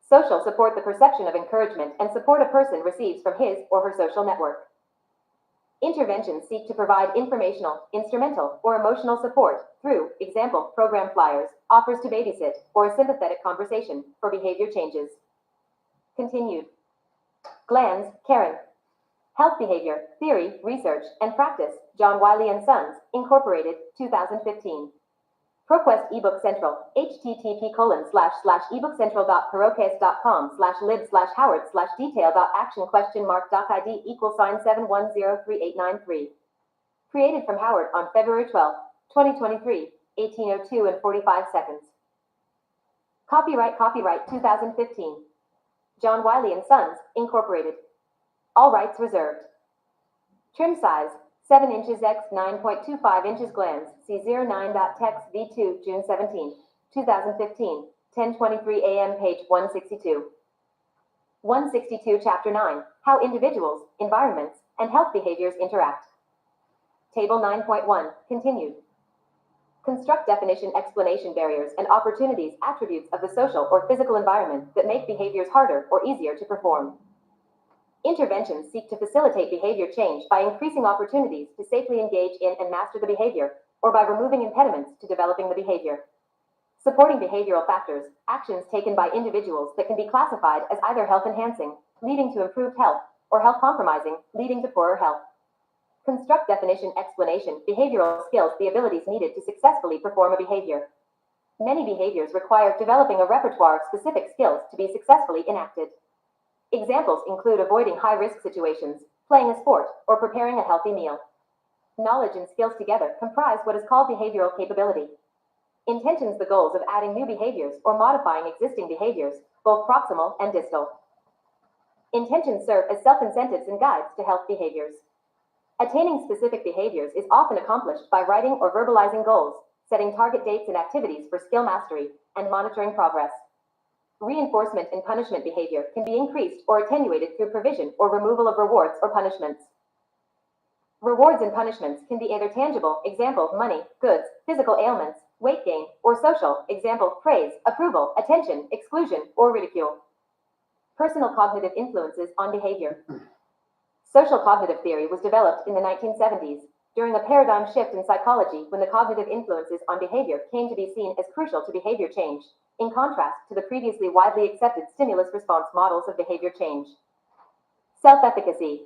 Social support the perception of encouragement and support a person receives from his or her social network. Interventions seek to provide informational, instrumental, or emotional support through, example, program flyers, offers to babysit, or a sympathetic conversation for behavior changes. Continued. Glands, Karen. Health behavior, theory, research, and practice, John Wiley and Sons, Incorporated, 2015. ProQuest eBook Central, http://ebookcentral.perocast.com/lib/howard/detail.action?mark.id =$7103893. Created from Howard on February 12, 2023, 18:02 and 45 seconds. Copyright 2015. John Wiley and Sons, Incorporated. All rights reserved. Trim size, 7 inches x 9.25 inches glans, C09.text V2, June 17, 2015, 10:23 a.m. page 162. 162 Chapter 9, How Individuals, Environments, and Health Behaviors Interact. Table 9.1, continued. Construct definition, explanation, barriers, and opportunities, attributes of the social or physical environment that make behaviors harder or easier to perform. Interventions seek to facilitate behavior change by increasing opportunities to safely engage in and master the behavior, or by removing impediments to developing the behavior. Supporting behavioral factors, actions taken by individuals that can be classified as either health enhancing, leading to improved health, or health compromising, leading to poorer health. Construct definition, explanation, behavioral skills, the abilities needed to successfully perform a behavior. Many behaviors require developing a repertoire of specific skills to be successfully enacted. Examples include avoiding high-risk situations, playing a sport, or preparing a healthy meal. Knowledge and skills together comprise what is called behavioral capability. Intentions, the goals of adding new behaviors or modifying existing behaviors, both proximal and distal. Intentions serve as self-incentives and guides to health behaviors. Attaining specific behaviors is often accomplished by writing or verbalizing goals, setting target dates and activities for skill mastery, and monitoring progress. Reinforcement and punishment behavior can be increased or attenuated through provision or removal of rewards or punishments. Rewards and punishments can be either tangible, example, money, goods, physical ailments, weight gain, or social, example, praise, approval, attention, exclusion, or ridicule. Personal cognitive influences on behavior. Social cognitive theory was developed in the 1970s, during a paradigm shift in psychology when the cognitive influences on behavior came to be seen as crucial to behavior change, in contrast to the previously widely accepted stimulus-response models of behavior change. Self-efficacy.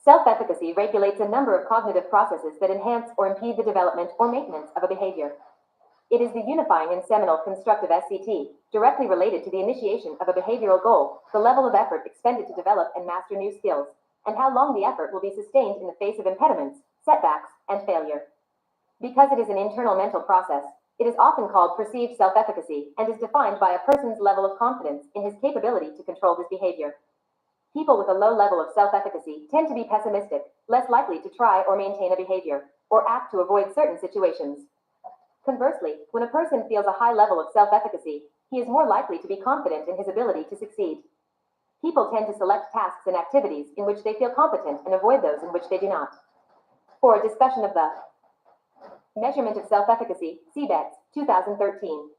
Self-efficacy regulates a number of cognitive processes that enhance or impede the development or maintenance of a behavior. It is the unifying and seminal construct of SCT, directly related to the initiation of a behavioral goal, the level of effort expended to develop and master new skills, and how long the effort will be sustained in the face of impediments, setbacks, and failure. Because it is an internal mental process, it is often called perceived self-efficacy and is defined by a person's level of confidence in his capability to control his behavior. People with a low level of self-efficacy tend to be pessimistic, less likely to try or maintain a behavior, or act to avoid certain situations. Conversely, when a person feels a high level of self-efficacy, he is more likely to be confident in his ability to succeed. People tend to select tasks and activities in which they feel competent and avoid those in which they do not. For a discussion of the measurement of self-efficacy, see Betts, 2013.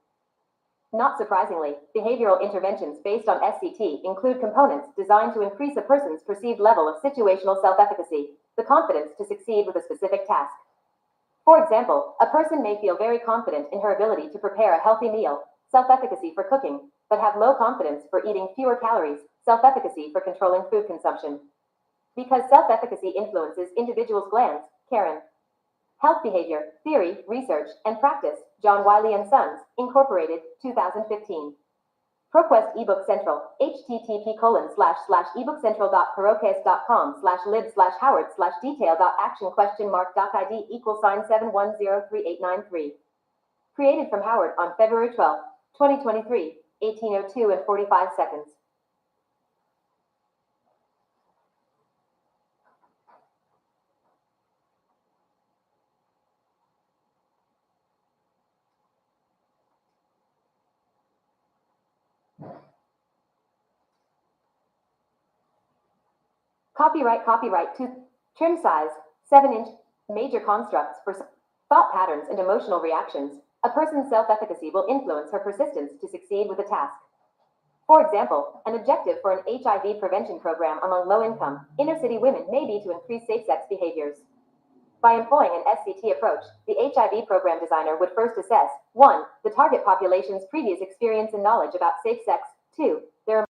Not surprisingly, behavioral interventions based on SCT include components designed to increase a person's perceived level of situational self-efficacy, the confidence to succeed with a specific task. For example, a person may feel very confident in her ability to prepare a healthy meal, self-efficacy for cooking, but have low confidence for eating fewer calories, self-efficacy for controlling food consumption. Because self-efficacy influences individuals' glands, Karen. Health Behavior, Theory, Research, and Practice, John Wiley and Sons, Incorporated, 2015. ProQuest eBook Central, http://ebookcentral.perocast.com/lib/howard/detail.action?doc.id = 7103893. Created from Howard on February 12, 2023, 18:02 and 45 seconds. Copyright to trim size, 7-inch, major constructs for thought patterns and emotional reactions. A person's self-efficacy will influence her persistence to succeed with a task. For example, an objective for an HIV prevention program among low-income, inner-city women may be to increase safe-sex behaviors. By employing an SCT approach, the HIV program designer would first assess 1. The target population's previous experience and knowledge about safe sex, 2. Their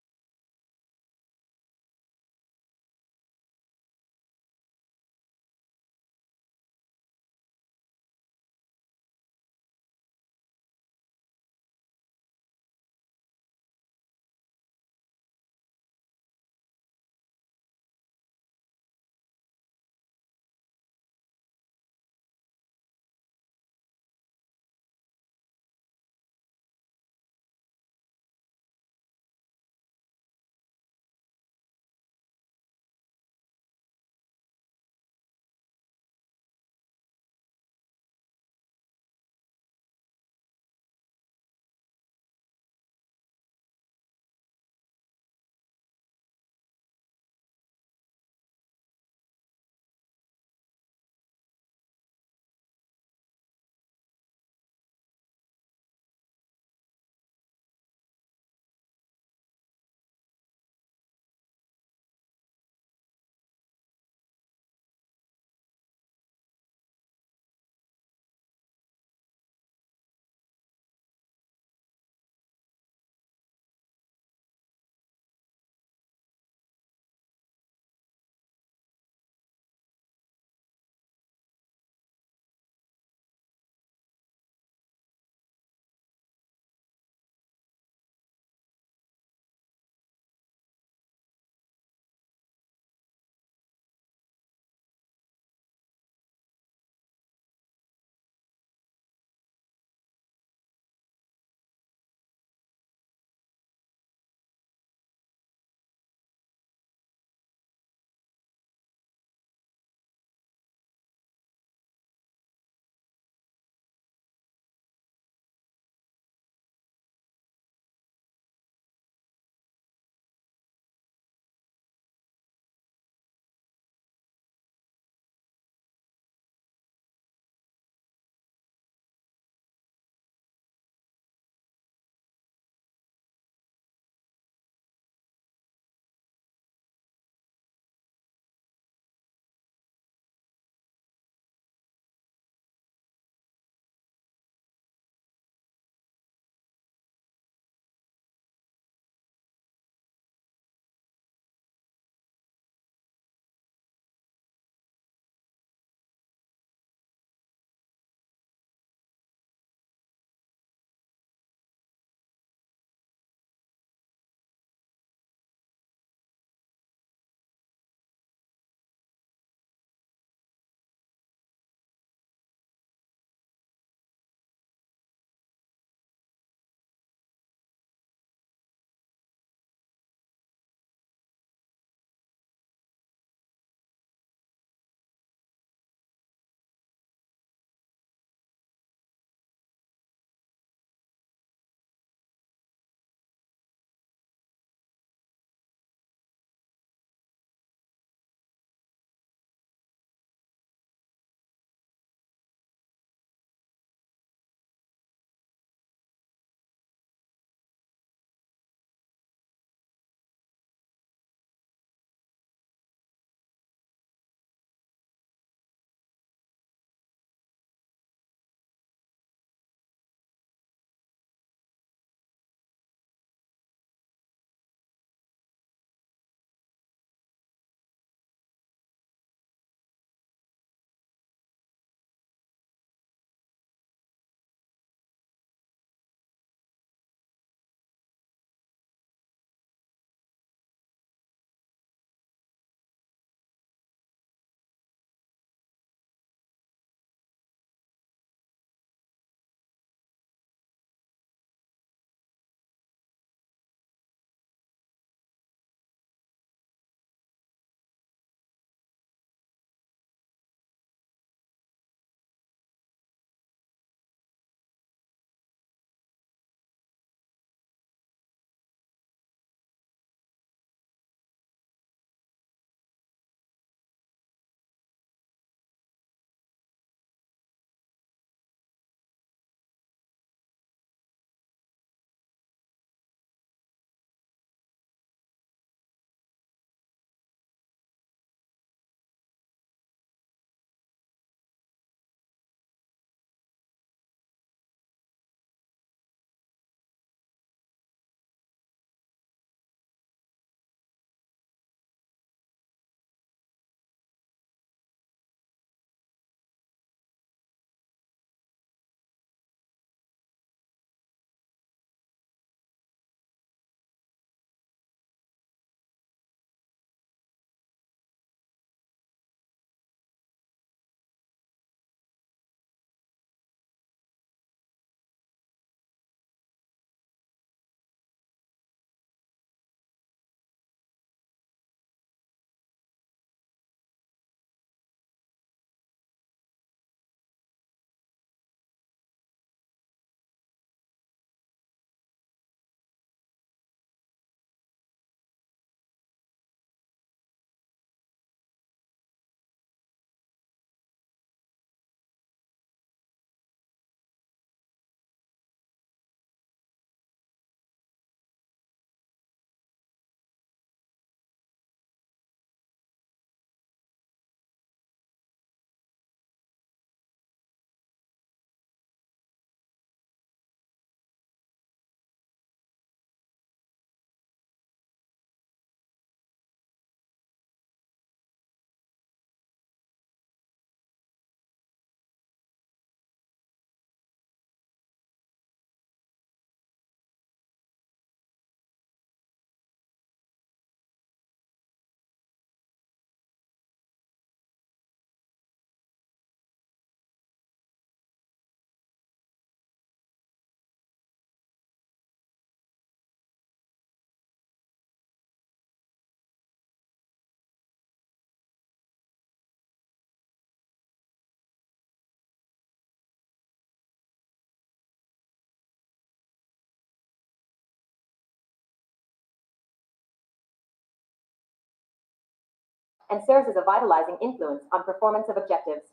and serves as a vitalizing influence on performance of objectives.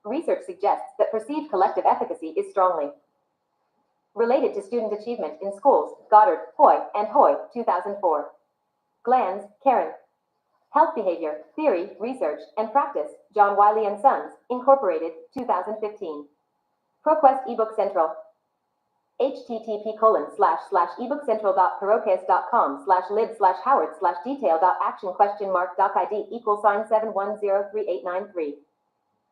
Research suggests that perceived collective efficacy is strongly related to student achievement in schools. Goddard, Hoy, and Hoy, 2004. Glanz, Karen. Health Behavior, Theory, Research, and Practice, John Wiley & Sons, Incorporated, 2015. ProQuest eBook Central. http://ebookcentral.perocast.com/lib/howard/detail.action?doc id =$7103893.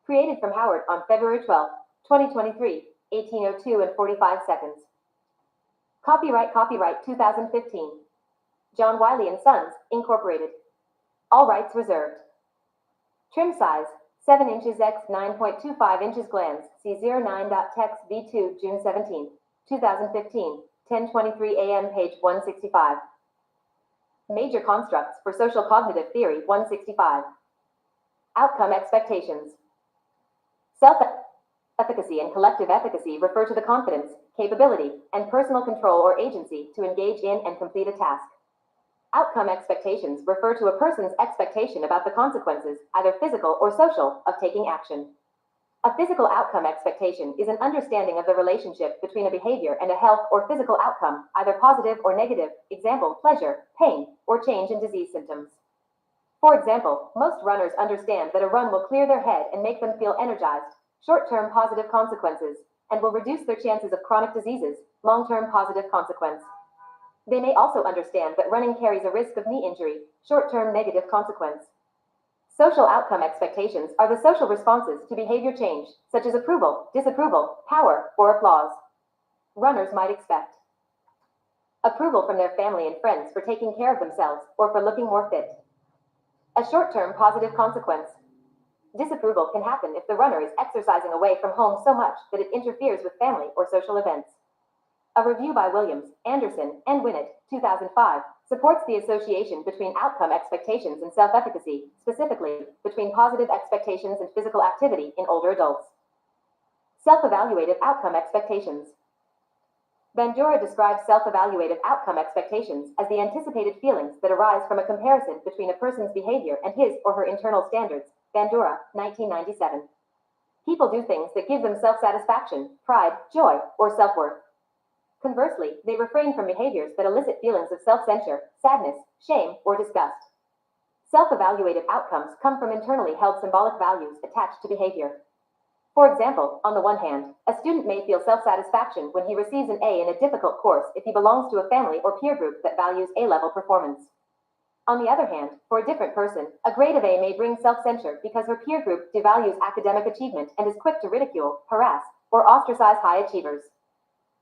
Created from Howard on February 12, 2023, 18:02 and 45 seconds. Copyright 2015. John Wiley & Sons, Incorporated. All rights reserved. Trim size, 7 inches x 9.25 inches Glanz, C09.text V2, June 17, 2015, 10:23 a.m. page 165. Major constructs for social cognitive theory 165. Outcome expectations. Self-efficacy and collective efficacy refer to the confidence, capability, and personal control or agency to engage in and complete a task. Outcome expectations refer to a person's expectation about the consequences, either physical or social, of taking action. A physical outcome expectation is an understanding of the relationship between a behavior and a health or physical outcome, either positive or negative, example, pleasure, pain, or change in disease symptoms. For example, most runners understand that a run will clear their head and make them feel energized, short-term positive consequences, and will reduce their chances of chronic diseases, long-term positive consequence. They may also understand that running carries a risk of knee injury, short-term negative consequence. Social outcome expectations are the social responses to behavior change, such as approval, disapproval, power, or applause. Runners might expect approval from their family and friends for taking care of themselves or for looking more fit. A short-term positive consequence. Disapproval can happen if the runner is exercising away from home so much that it interferes with family or social events. A review by Williams, Anderson, and Winnett, 2005, supports the association between outcome expectations and self-efficacy, specifically between positive expectations and physical activity in older adults. Self-evaluative outcome expectations. Bandura describes self-evaluative outcome expectations as the anticipated feelings that arise from a comparison between a person's behavior and his or her internal standards. Bandura, 1997. People do things that give them self-satisfaction, pride, joy, or self-worth. Conversely, they refrain from behaviors that elicit feelings of self-censure, sadness, shame, or disgust. Self-evaluative outcomes come from internally held symbolic values attached to behavior. For example, on the one hand, a student may feel self-satisfaction when he receives an A in a difficult course if he belongs to a family or peer group that values A-level performance. On the other hand, for a different person, a grade of A may bring self-censure because her peer group devalues academic achievement and is quick to ridicule, harass, or ostracize high achievers.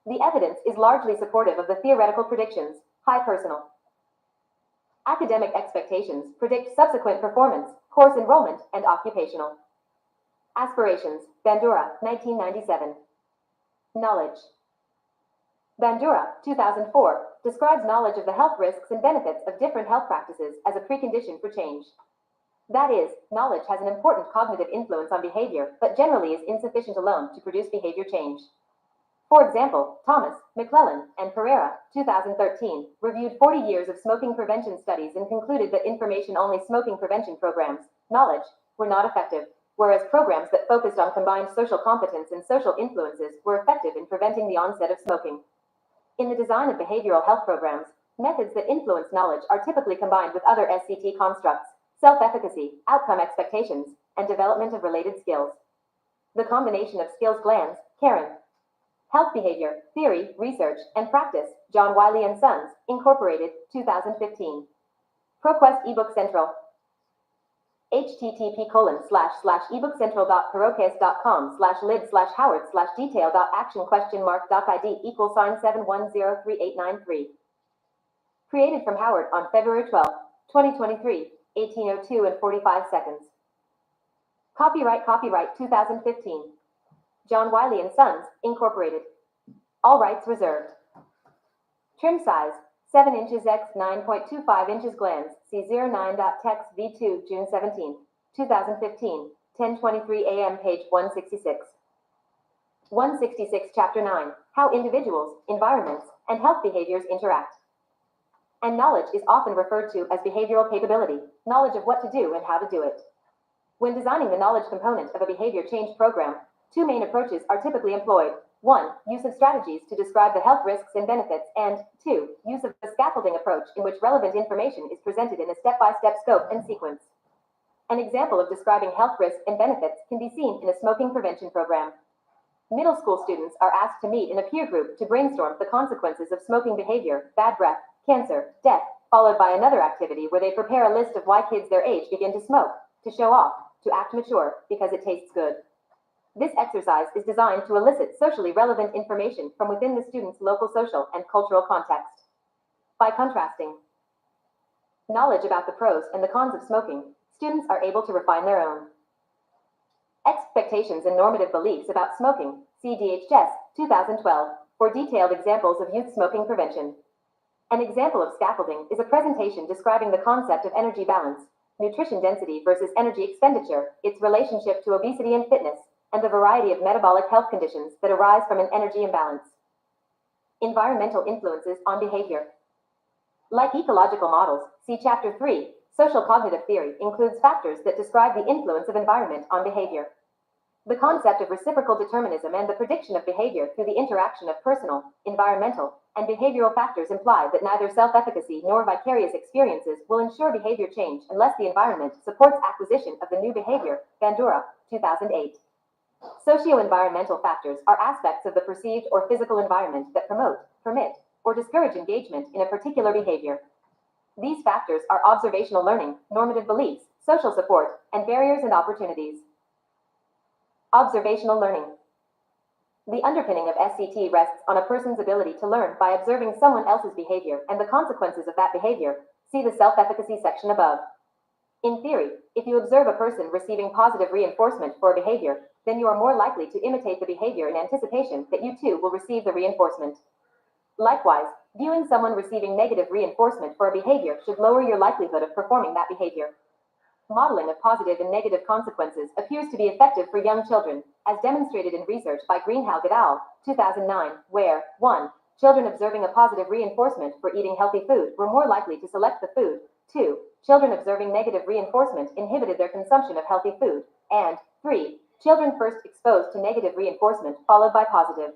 The evidence is largely supportive of the theoretical predictions. High personal academic expectations predict subsequent performance, course enrollment, and occupational aspirations. Bandura, 1997. Knowledge. Bandura, 2004, describes knowledge of the health risks and benefits of different health practices as a precondition for change. That is, knowledge has an important cognitive influence on behavior, but generally is insufficient alone to produce behavior change. For example, Thomas, McClellan, and Pereira, 2013, reviewed 40 years of smoking prevention studies and concluded that information-only smoking prevention programs, knowledge, were not effective, whereas programs that focused on combined social competence and social influences were effective in preventing the onset of smoking. In the design of behavioral health programs, methods that influence knowledge are typically combined with other SCT constructs, self-efficacy, outcome expectations, and development of related skills. The combination of skills. Glanz, Karen. Health Behavior, Theory, Research, and Practice, John Wiley & Sons, Incorporated, 2015. ProQuest eBook Central. http://ebookcentral.perocast.com/lib/howard/detail.action?doc id =$7103893. Created from Howard on February 12, 2023, 18:02 and 45 seconds. Copyright 2015. John Wiley & Sons, Incorporated. All rights reserved. Trim size, 7 inches x 9.25 inches Glanz, C09.text V2, June 17, 2015, 10:23 a.m. page 166. 166 Chapter 9, How Individuals, Environments, and Health Behaviors Interact. And knowledge is often referred to as behavioral capability, knowledge of what to do and how to do it. When designing the knowledge component of a behavior change program, two main approaches are typically employed. 1. Use of strategies to describe the health risks and benefits, and 2. Use of the scaffolding approach in which relevant information is presented in a step-by-step scope and sequence. An example of describing health risks and benefits can be seen in a smoking prevention program. Middle school students are asked to meet in a peer group to brainstorm the consequences of smoking behavior, bad breath, cancer, death, followed by another activity where they prepare a list of why kids their age begin to smoke, to show off, to act mature, because it tastes good. This exercise is designed to elicit socially relevant information from within the student's local social and cultural context. By contrasting knowledge about the pros and the cons of smoking, students are able to refine their own expectations and normative beliefs about smoking. See DHS 2012 for detailed examples of youth smoking prevention. An example of scaffolding is a presentation describing the concept of energy balance, nutrition density versus energy expenditure, its relationship to obesity and fitness, and the variety of metabolic health conditions that arise from an energy imbalance. Environmental influences on behavior. Like ecological models, see Chapter 3, Social Cognitive Theory includes factors that describe the influence of environment on behavior. The concept of reciprocal determinism and the prediction of behavior through the interaction of personal, environmental, and behavioral factors imply that neither self-efficacy nor vicarious experiences will ensure behavior change unless the environment supports acquisition of the new behavior. Bandura, 2008. Socio-environmental factors are aspects of the perceived or physical environment that promote, permit, or discourage engagement in a particular behavior. These factors are observational learning, normative beliefs, social support, and barriers and opportunities. Observational learning. The underpinning of SCT rests on a person's ability to learn by observing someone else's behavior and the consequences of that behavior. See the self-efficacy section above. In theory, if you observe a person receiving positive reinforcement for a behavior, then you are more likely to imitate the behavior in anticipation that you too will receive the reinforcement. Likewise, viewing someone receiving negative reinforcement for a behavior should lower your likelihood of performing that behavior. Modeling of positive and negative consequences appears to be effective for young children, as demonstrated in research by Greenhalgh et al., 2009, where 1. Children observing a positive reinforcement for eating healthy food were more likely to select the food. 2. Children observing negative reinforcement inhibited their consumption of healthy food. And 3. Children first exposed to negative reinforcement followed by positive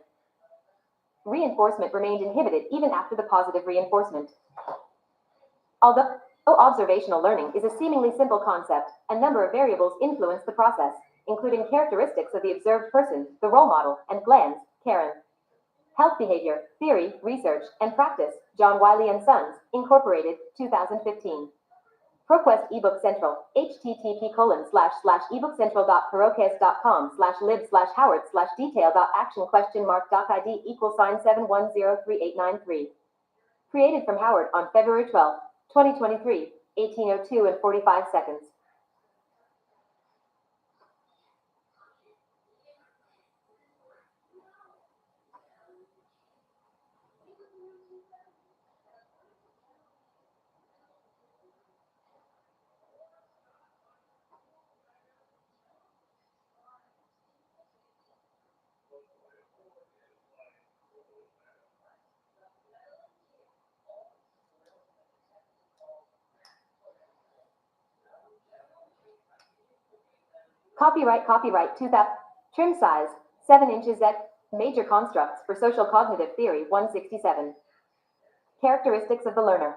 reinforcement remained inhibited even after the positive reinforcement. Although observational learning is a seemingly simple concept, a number of variables influence the process, including characteristics of the observed person, the role model, and Glanz, Karen. Health Behavior, Theory, Research, and Practice, John Wiley & Sons, Incorporated, 2015. ProQuest eBook Central, http://ebookcentral.perocast.com/lib/howard/detail.action?doc.id = 7103893. Created from Howard on February 12, 2023, 18:02 and 45 seconds. Copyright 2000. Trim size, 7 inches at Major Constructs for Social Cognitive Theory 167. Characteristics of the learner.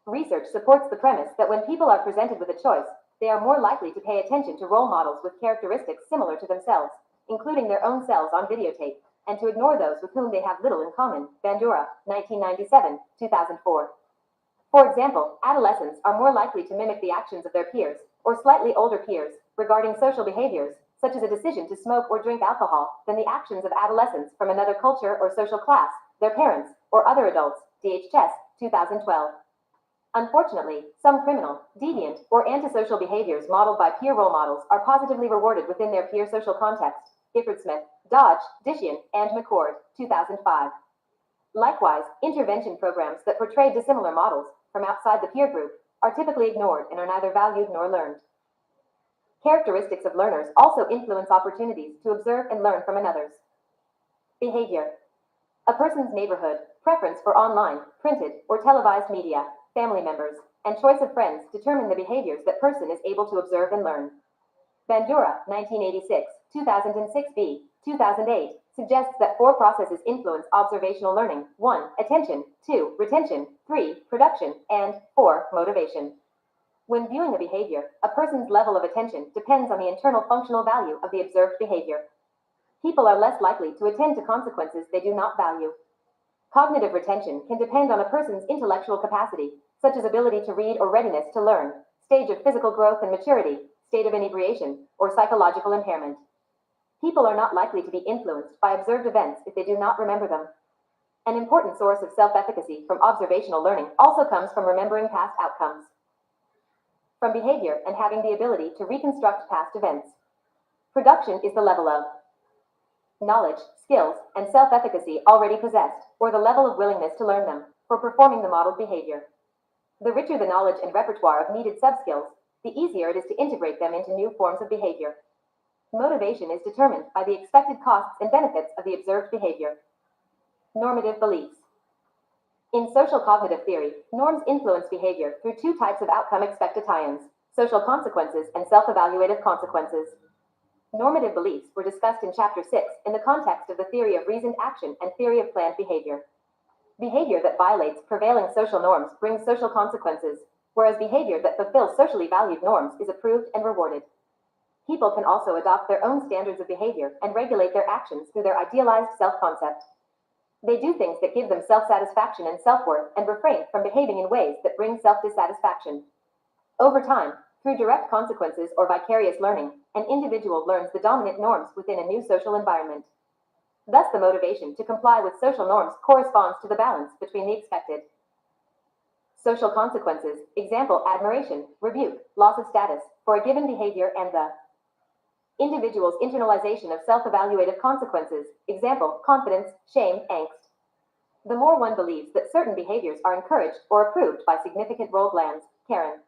Research supports the premise that when people are presented with a choice, they are more likely to pay attention to role models with characteristics similar to themselves, including their own selves on videotape, and to ignore those with whom they have little in common. Bandura, 1997, 2004. For example, adolescents are more likely to mimic the actions of their peers, or slightly older peers, regarding social behaviors, such as a decision to smoke or drink alcohol, than the actions of adolescents from another culture or social class, their parents, or other adults. DHS, 2012. Unfortunately, some criminal, deviant, or antisocial behaviors modeled by peer role models are positively rewarded within their peer social context. Gifford Smith, Dodge, Dishian, and McCord, 2005. Likewise, intervention programs that portray dissimilar models from outside the peer group are typically ignored and are neither valued nor learned. Characteristics of learners also influence opportunities to observe and learn from another's behavior. A person's neighborhood, preference for online, printed, or televised media, family members, and choice of friends determine the behaviors that person is able to observe and learn. Bandura, 1986, 2006b, 2008, suggests that 4 processes influence observational learning: 1. Attention, 2. Retention, 3. Production, and 4. Motivation. When viewing a behavior, a person's level of attention depends on the internal functional value of the observed behavior. People are less likely to attend to consequences they do not value. Cognitive retention can depend on a person's intellectual capacity, such as ability to read or readiness to learn, stage of physical growth and maturity, state of inebriation, or psychological impairment. People are not likely to be influenced by observed events if they do not remember them. An important source of self-efficacy from observational learning also comes from remembering past outcomes. From behavior and having the ability to reconstruct past events. Production is the level of knowledge, skills, and self-efficacy already possessed, or the level of willingness to learn them, for performing the modeled behavior. The richer the knowledge and repertoire of needed sub-skills, the easier it is to integrate them into new forms of behavior. Motivation is determined by the expected costs and benefits of the observed behavior. Normative beliefs. In social cognitive theory, norms influence behavior through 2 types of outcome expectations: social consequences and self-evaluative consequences. Normative beliefs were discussed in Chapter 6 in the context of the theory of reasoned action and theory of planned behavior. Behavior that violates prevailing social norms brings social consequences, whereas behavior that fulfills socially valued norms is approved and rewarded. People can also adopt their own standards of behavior and regulate their actions through their idealized self-concept. They do things that give them self-satisfaction and self-worth and refrain from behaving in ways that bring self-dissatisfaction. Over time, through direct consequences or vicarious learning, an individual learns the dominant norms within a new social environment. Thus, the motivation to comply with social norms corresponds to the balance between the expected. Social consequences, example, admiration, rebuke, loss of status, for a given behavior, and the individual's internalization of self-evaluative consequences, example, confidence, shame, angst. The more one believes that certain behaviors are encouraged or approved by significant role glands, Karen.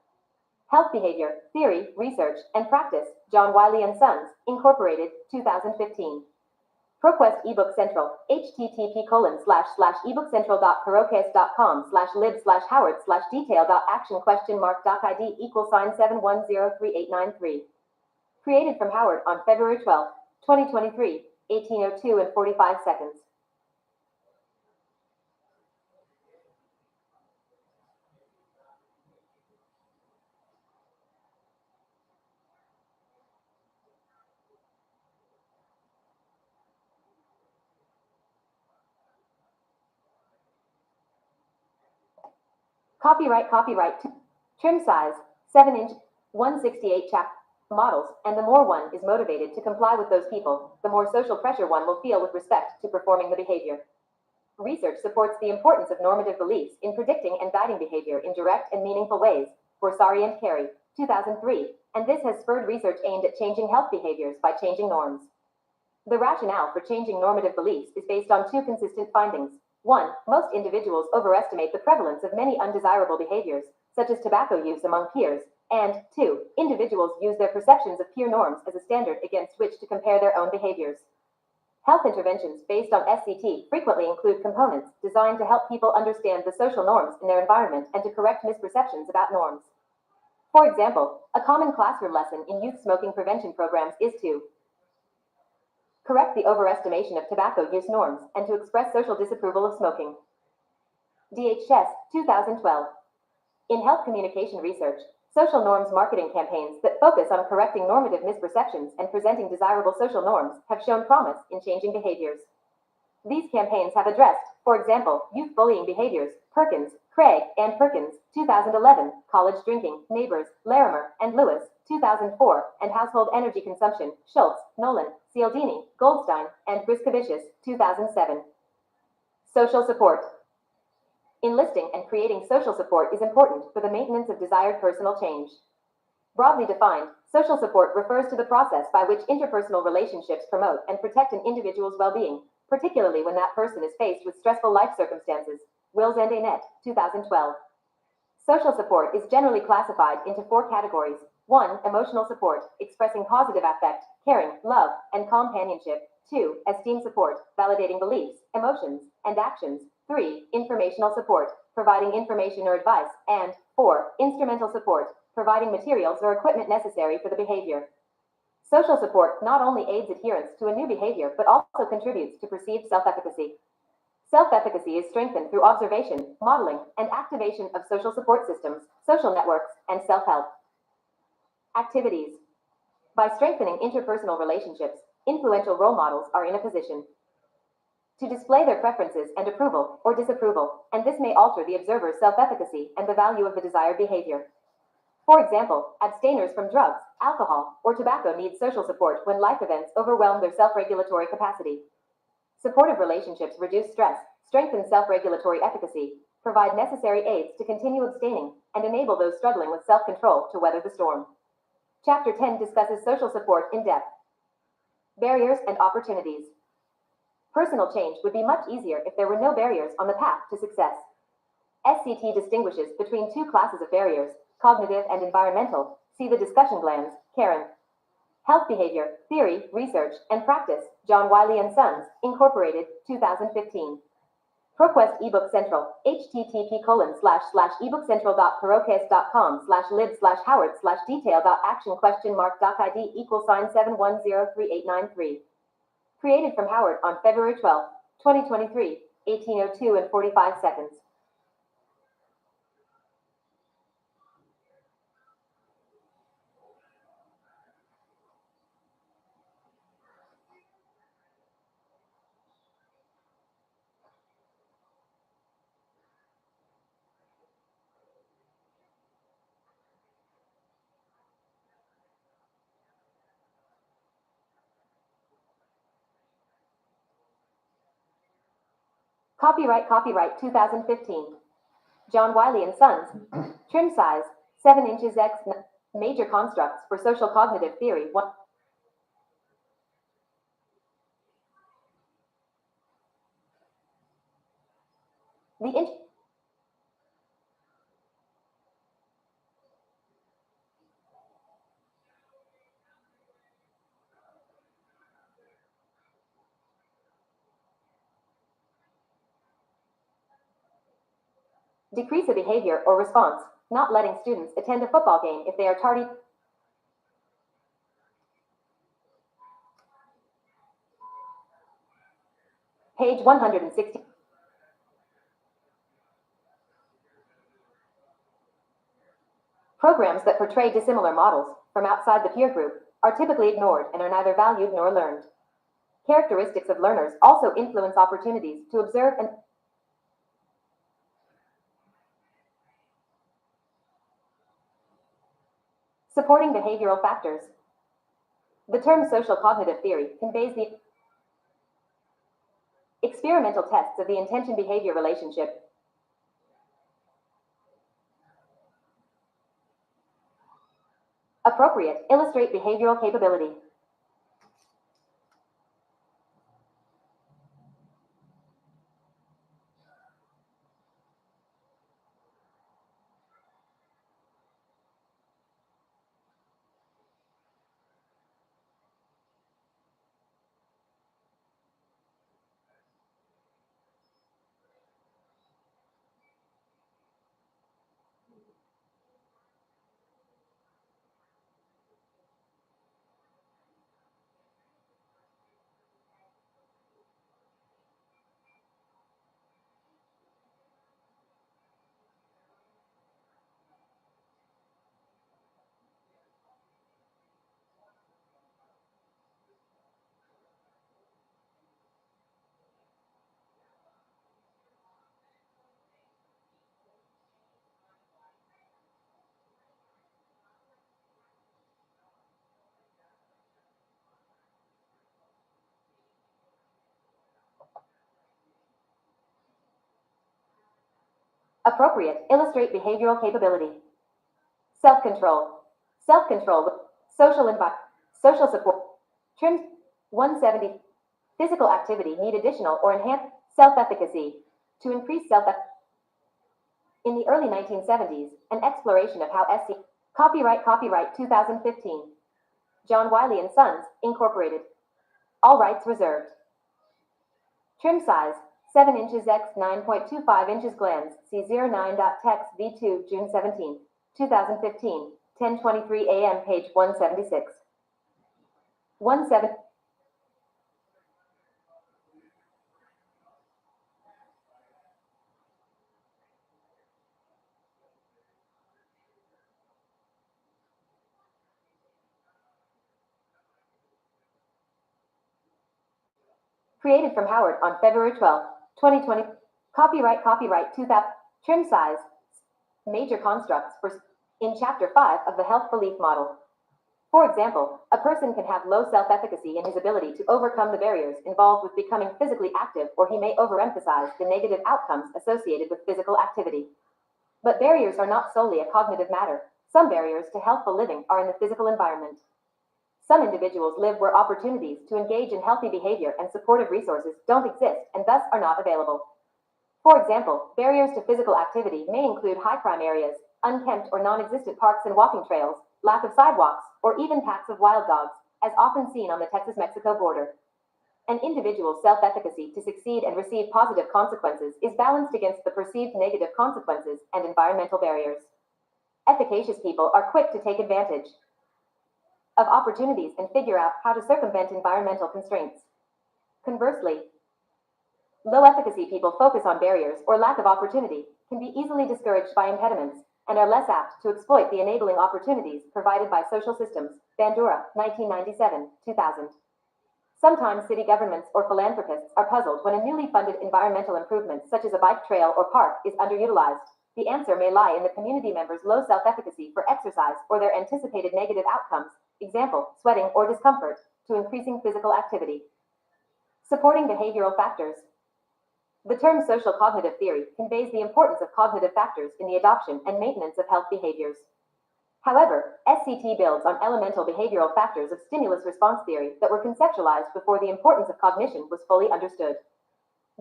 Health Behavior, Theory, Research, and Practice, John Wiley & Sons, Incorporated, 2015. ProQuest eBook Central, http://ebookcentral.perocast.com/libs/howard/detail.action?.id = 7103893. Created from Howard on February 12, 2023, 18:02 and 45 seconds. Copyright. Trim size, 7-inch, 168 models, and the more one is motivated to comply with those people, the more social pressure one will feel with respect to performing the behavior. Research supports the importance of normative beliefs in predicting and guiding behavior in direct and meaningful ways, Borsari and Carey, 2003, and this has spurred research aimed at changing health behaviors by changing norms. The rationale for changing normative beliefs is based on 2 consistent findings. 1. Most individuals overestimate the prevalence of many undesirable behaviors, such as tobacco use among peers, and 2. Individuals use their perceptions of peer norms as a standard against which to compare their own behaviors. Health interventions based on SCT frequently include components designed to help people understand the social norms in their environment and to correct misperceptions about norms. For example, a common classroom lesson in youth smoking prevention programs is to correct the overestimation of tobacco use norms and to express social disapproval of smoking. DHS, 2012. In health communication research, social norms marketing campaigns that focus on correcting normative misperceptions and presenting desirable social norms have shown promise in changing behaviors. These campaigns have addressed, for example, youth bullying behaviors, Perkins, Craig, and Perkins, 2011, college drinking, Neighbors, Larimer, and Lewis, 2004, and household energy consumption, Schultz, Nolan, Cialdini, Goldstein, and Briscovicius, 2007. Social support. Enlisting and creating social support is important for the maintenance of desired personal change. Broadly defined, social support refers to the process by which interpersonal relationships promote and protect an individual's well-being, particularly when that person is faced with stressful life circumstances. Wills and Annette, 2012. Social support is generally classified into 4 categories. 1. Emotional support, expressing positive affect, caring, love, and companionship. 2. Esteem support, validating beliefs, emotions, and actions. 3. Informational support, providing information or advice, and 4. Instrumental support, providing materials or equipment necessary for the behavior. Social support not only aids adherence to a new behavior but also contributes to perceived self-efficacy. Self-efficacy is strengthened through observation, modeling, and activation of social support systems, social networks, and self-help. Activities. By strengthening interpersonal relationships, influential role models are in a position to display their preferences and approval or disapproval, and this may alter the observer's self-efficacy and the value of the desired behavior. For example, abstainers from drugs, alcohol, or tobacco need social support when life events overwhelm their self-regulatory capacity. Supportive relationships reduce stress, strengthen self-regulatory efficacy, provide necessary aids to continue abstaining, and enable those struggling with self-control to weather the storm. Chapter 10 discusses social support in depth. Barriers and opportunities. Personal change would be much easier if there were no barriers on the path to success. SCT distinguishes between two classes of barriers, cognitive and environmental. See the discussion glands, Karen. Health Behavior, Theory, Research, and Practice, John Wiley & Sons, Incorporated, 2015. ProQuest eBook Central, http://ebookcentral.prokest.com/lib/howard/detail.action?mark.id=7103893. Created from Howard on February 12, 2023, 18:02 and 45 seconds. Copyright 2015. John Wiley & Sons. Trim size, 7 inches x. Major constructs for social cognitive theory. 1. The decrease a behavior or response, not letting students attend a football game if they are tardy. Page 160. Programs that portray dissimilar models from outside the peer group are typically ignored and are neither valued nor learned. Characteristics of learners also influence opportunities to observe and supporting behavioral factors. The term social cognitive theory conveys the experimental tests of the intention-behavior relationship. Appropriate, illustrate behavioral capability. Appropriate, illustrate behavioral capability. Self-control. Self-control. Social support. Trim 170. Physical activity need additional or enhanced self-efficacy to increase in the early 1970s, an exploration of how SC copyright 2015. John Wiley & Sons, Incorporated. All rights reserved. Trim size, 7 inches x 9.25 inches glans. See 09.text v2 June 17, 2015, 10:23 a.m. page 176. 17. Created from Howard on February 12, 2020. Copyright 2000. Trim size. Major constructs in Chapter 5 of the Health Belief Model. For example, a person can have low self-efficacy in his ability to overcome the barriers involved with becoming physically active, or he may overemphasize the negative outcomes associated with physical activity. But barriers are not solely a cognitive matter. Some barriers to healthful living are in the physical environment. Some individuals live where opportunities to engage in healthy behavior and supportive resources don't exist and thus are not available. For example, barriers to physical activity may include high crime areas, unkempt or non-existent parks and walking trails, lack of sidewalks, or even packs of wild dogs, as often seen on the Texas-Mexico border. An individual's self-efficacy to succeed and receive positive consequences is balanced against the perceived negative consequences and environmental barriers. Efficacious people are quick to take advantage of opportunities and figure out how to circumvent environmental constraints. Conversely, low efficacy people focus on barriers or lack of opportunity, can be easily discouraged by impediments, and are less apt to exploit the enabling opportunities provided by social systems. Bandura, 1997, 2000. Sometimes city governments or philanthropists are puzzled when a newly funded environmental improvement such as a bike trail or park is underutilized. The answer may lie in the community members' low self-efficacy for exercise or their anticipated negative outcomes, example, sweating or discomfort, to increasing physical activity. Supporting behavioral factors. The term social cognitive theory conveys the importance of cognitive factors in the adoption and maintenance of health behaviors. However, SCT builds on elemental behavioral factors of stimulus response theory that were conceptualized before the importance of cognition was fully understood.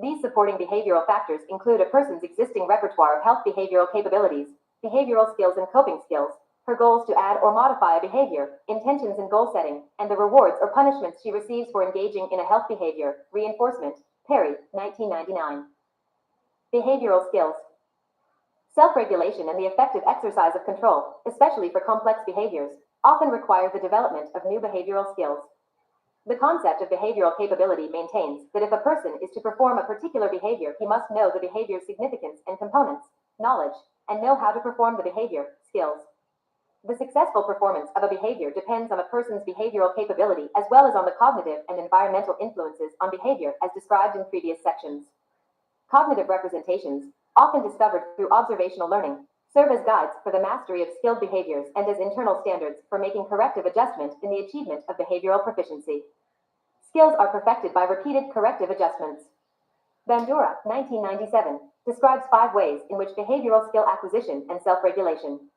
These supporting behavioral factors include a person's existing repertoire of health behavioral capabilities, behavioral skills and coping skills, her goals to add or modify a behavior, intentions in goal setting, and the rewards or punishments she receives for engaging in a health behavior. Reinforcement. Perry, 1999. Behavioral skills. Self-regulation and the effective exercise of control, especially for complex behaviors, often require the development of new behavioral skills. The concept of behavioral capability maintains that if a person is to perform a particular behavior, he must know the behavior's significance and components, knowledge, and know how to perform the behavior, skills. The successful performance of a behavior depends on a person's behavioral capability as well as on the cognitive and environmental influences on behavior as described in previous sections. Cognitive representations, often discovered through observational learning, serve as guides for the mastery of skilled behaviors and as internal standards for making corrective adjustment in the achievement of behavioral proficiency. Skills are perfected by repeated corrective adjustments. Bandura, 1997, describes 5 ways in which behavioral skill acquisition and self-regulation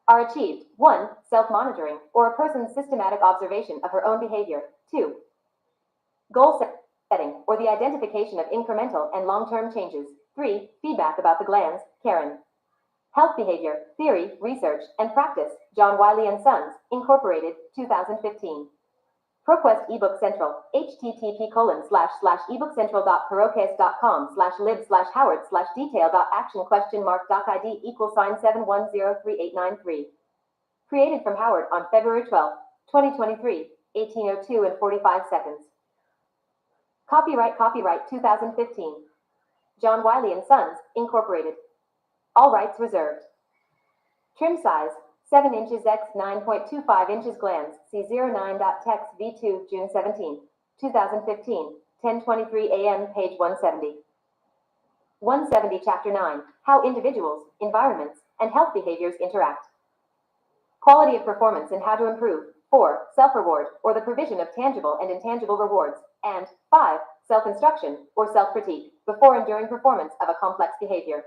are achieved. 1. Self-monitoring, or a person's systematic observation of her own behavior. 2. Goal setting, or the identification of incremental and long-term changes. 3. Feedback about the glands. Karen. Health Behavior, Theory, Research, and Practice, John Wiley & Sons, Incorporated, 2015. ProQuest eBook Central, http://ebookcentral.parocast.com/lib/howard/detail.action?doc ID =$7103893. Created from Howard on February 12, 2023, 18:02 and 45 seconds. Copyright 2015. John Wiley & Sons, Incorporated. All rights reserved. Trim size, 7 inches x 9.25 inches glans. See 09.text v2 June 17, 2015, 10:23 a.m. page 170. 170 Chapter 9, How Individuals, Environments, and Health Behaviors Interact. Quality of performance and how to improve. 4. Self-reward, or the provision of tangible and intangible rewards. And 5. Self-instruction, or self-critique, before and during performance of a complex behavior.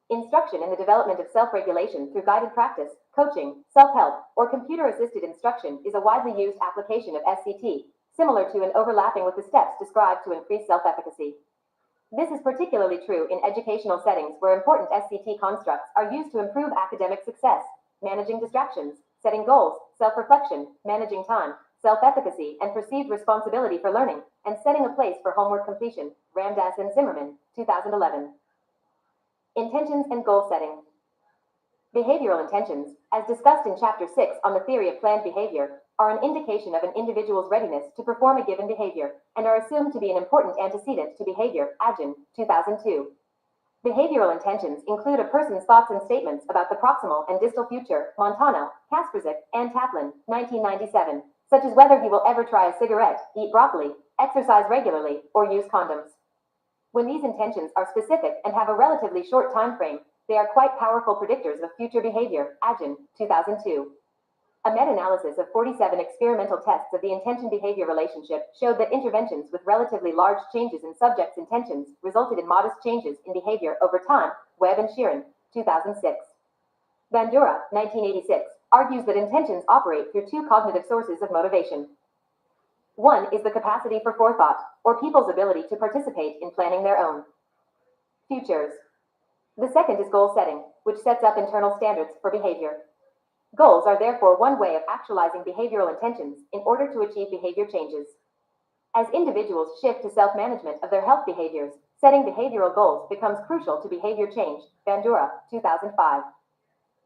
Instruction in the development of self-regulation through guided practice, coaching, self-help, or computer-assisted instruction is a widely used application of SCT, similar to and overlapping with the steps described to increase self-efficacy. This is particularly true in educational settings where important SCT constructs are used to improve academic success, managing distractions, setting goals, self-reflection, managing time, self-efficacy, and perceived responsibility for learning, and setting a place for homework completion, Ramdas and Zimmerman, 2011. Intentions and goal setting. Behavioral intentions, as discussed in Chapter 6 on the theory of planned behavior, are an indication of an individual's readiness to perform a given behavior, and are assumed to be an important antecedent to behavior, Agin, 2002. Behavioral intentions include a person's thoughts and statements about the proximal and distal future, Montano, Kasperzik, and Taplin, 1997, such as whether he will ever try a cigarette, eat broccoli, exercise regularly, or use condoms. When these intentions are specific and have a relatively short time frame, they are quite powerful predictors of future behavior, Agin, 2002. A meta-analysis of 47 experimental tests of the intention-behavior relationship showed that interventions with relatively large changes in subjects' intentions resulted in modest changes in behavior over time, Webb and Sheeran, 2006. Bandura, 1986, argues that intentions operate through two cognitive sources of motivation. One is the capacity for forethought, or people's ability to participate in planning their own futures. The second is goal setting, which sets up internal standards for behavior. Goals are therefore one way of actualizing behavioral intentions in order to achieve behavior changes. As individuals shift to self-management of their health behaviors, setting behavioral goals becomes crucial to behavior change, Bandura, 2005.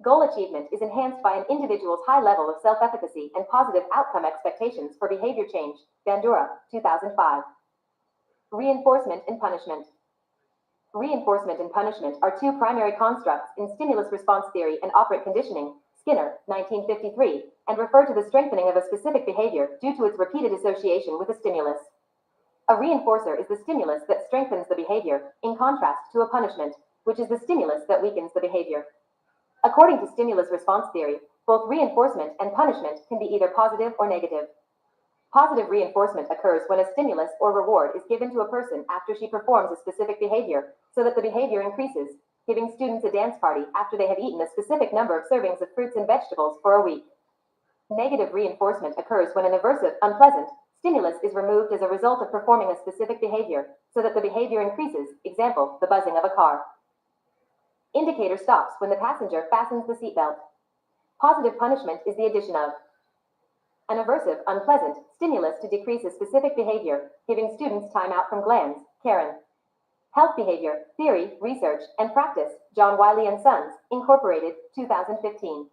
Goal achievement is enhanced by an individual's high level of self-efficacy and positive outcome expectations for behavior change, Bandura, 2005. Reinforcement and punishment. Reinforcement and punishment are two primary constructs in stimulus response theory and operant conditioning, Skinner, 1953, and refer to the strengthening of a specific behavior due to its repeated association with a stimulus. A reinforcer is the stimulus that strengthens the behavior, in contrast to a punishment, which is the stimulus that weakens the behavior. According to stimulus response theory, both reinforcement and punishment can be either positive or negative. Positive reinforcement occurs when a stimulus or reward is given to a person after she performs a specific behavior, so that the behavior increases, giving students a dance party after they have eaten a specific number of servings of fruits and vegetables for a week. Negative reinforcement occurs when an aversive, unpleasant stimulus is removed as a result of performing a specific behavior, so that the behavior increases, example, the buzzing of a car. Indicator stops when the passenger fastens the seatbelt. Positive punishment is the addition of an aversive, unpleasant stimulus to decrease a specific behavior, giving students time out from glands, Karen. Health Behavior, Theory, Research, and Practice, John Wiley & Sons, Incorporated, 2015.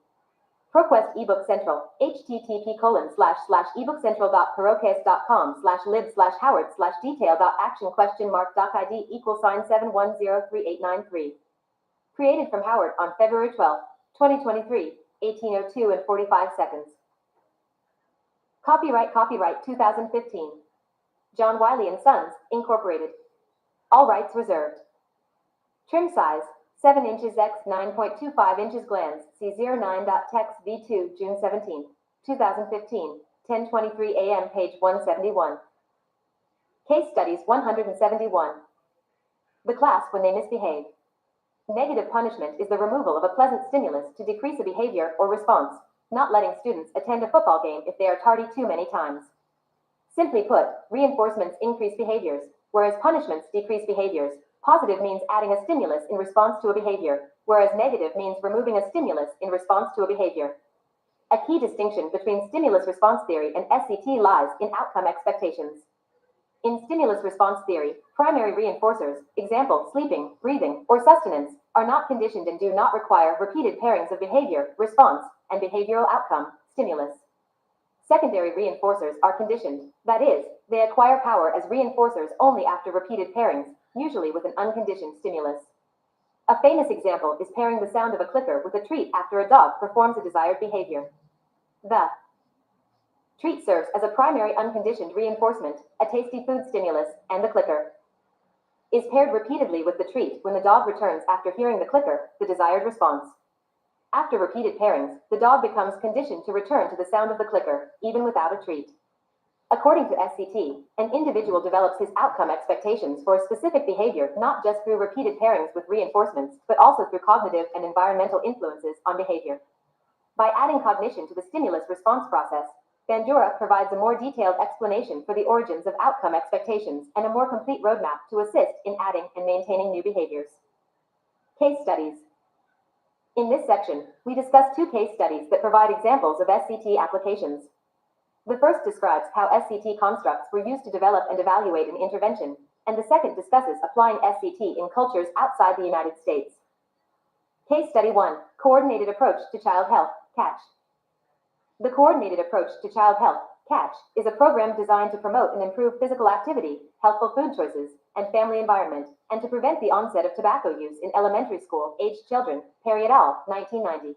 ProQuest eBook Central, http://ebookcentral.perocast.com/lib/howard/detail.action?mark.id =7103893. Created from Howard on February 12, 2023, 18:02 and 45 seconds. Copyright 2015. John Wiley & Sons, Incorporated. All rights reserved. Trim size, 7 inches x 9.25 inches glands, C09.text V2, June 17, 2015, 10:23 a.m. page 171. Case studies 171. The class when they misbehave. Negative punishment is the removal of a pleasant stimulus to decrease a behavior or response, not letting students attend a football game if they are tardy too many times. Simply put, reinforcements increase behaviors, whereas punishments decrease behaviors. Positive means adding a stimulus in response to a behavior, whereas negative means removing a stimulus in response to a behavior. A key distinction between stimulus response theory and SCT lies in outcome expectations. In stimulus response theory, primary reinforcers, example, sleeping, breathing, or sustenance, are not conditioned and do not require repeated pairings of behavior, response, and behavioral outcome, stimulus. Secondary reinforcers are conditioned, that is, they acquire power as reinforcers only after repeated pairings, usually with an unconditioned stimulus. A famous example is pairing the sound of a clicker with a treat after a dog performs a desired behavior. The treat serves as a primary unconditioned reinforcement, a tasty food stimulus, and the clicker is paired repeatedly with the treat when the dog returns after hearing the clicker, the desired response. After repeated pairings, the dog becomes conditioned to return to the sound of the clicker, even without a treat. According to SCT, an individual develops his outcome expectations for a specific behavior not just through repeated pairings with reinforcements, but also through cognitive and environmental influences on behavior. By adding cognition to the stimulus response process, Bandura provides a more detailed explanation for the origins of outcome expectations and a more complete roadmap to assist in adding and maintaining new behaviors. Case studies. In this section, we discuss two case studies that provide examples of SCT applications. The first describes how SCT constructs were used to develop and evaluate an intervention, and the second discusses applying SCT in cultures outside the United States. Case Study 1, Coordinated Approach to Child Health, CATCH. The Coordinated Approach to Child Health, CATCH, is a program designed to promote and improve physical activity, healthful food choices, and family environment, and to prevent the onset of tobacco use in elementary school-aged children, Perry et al., 1990.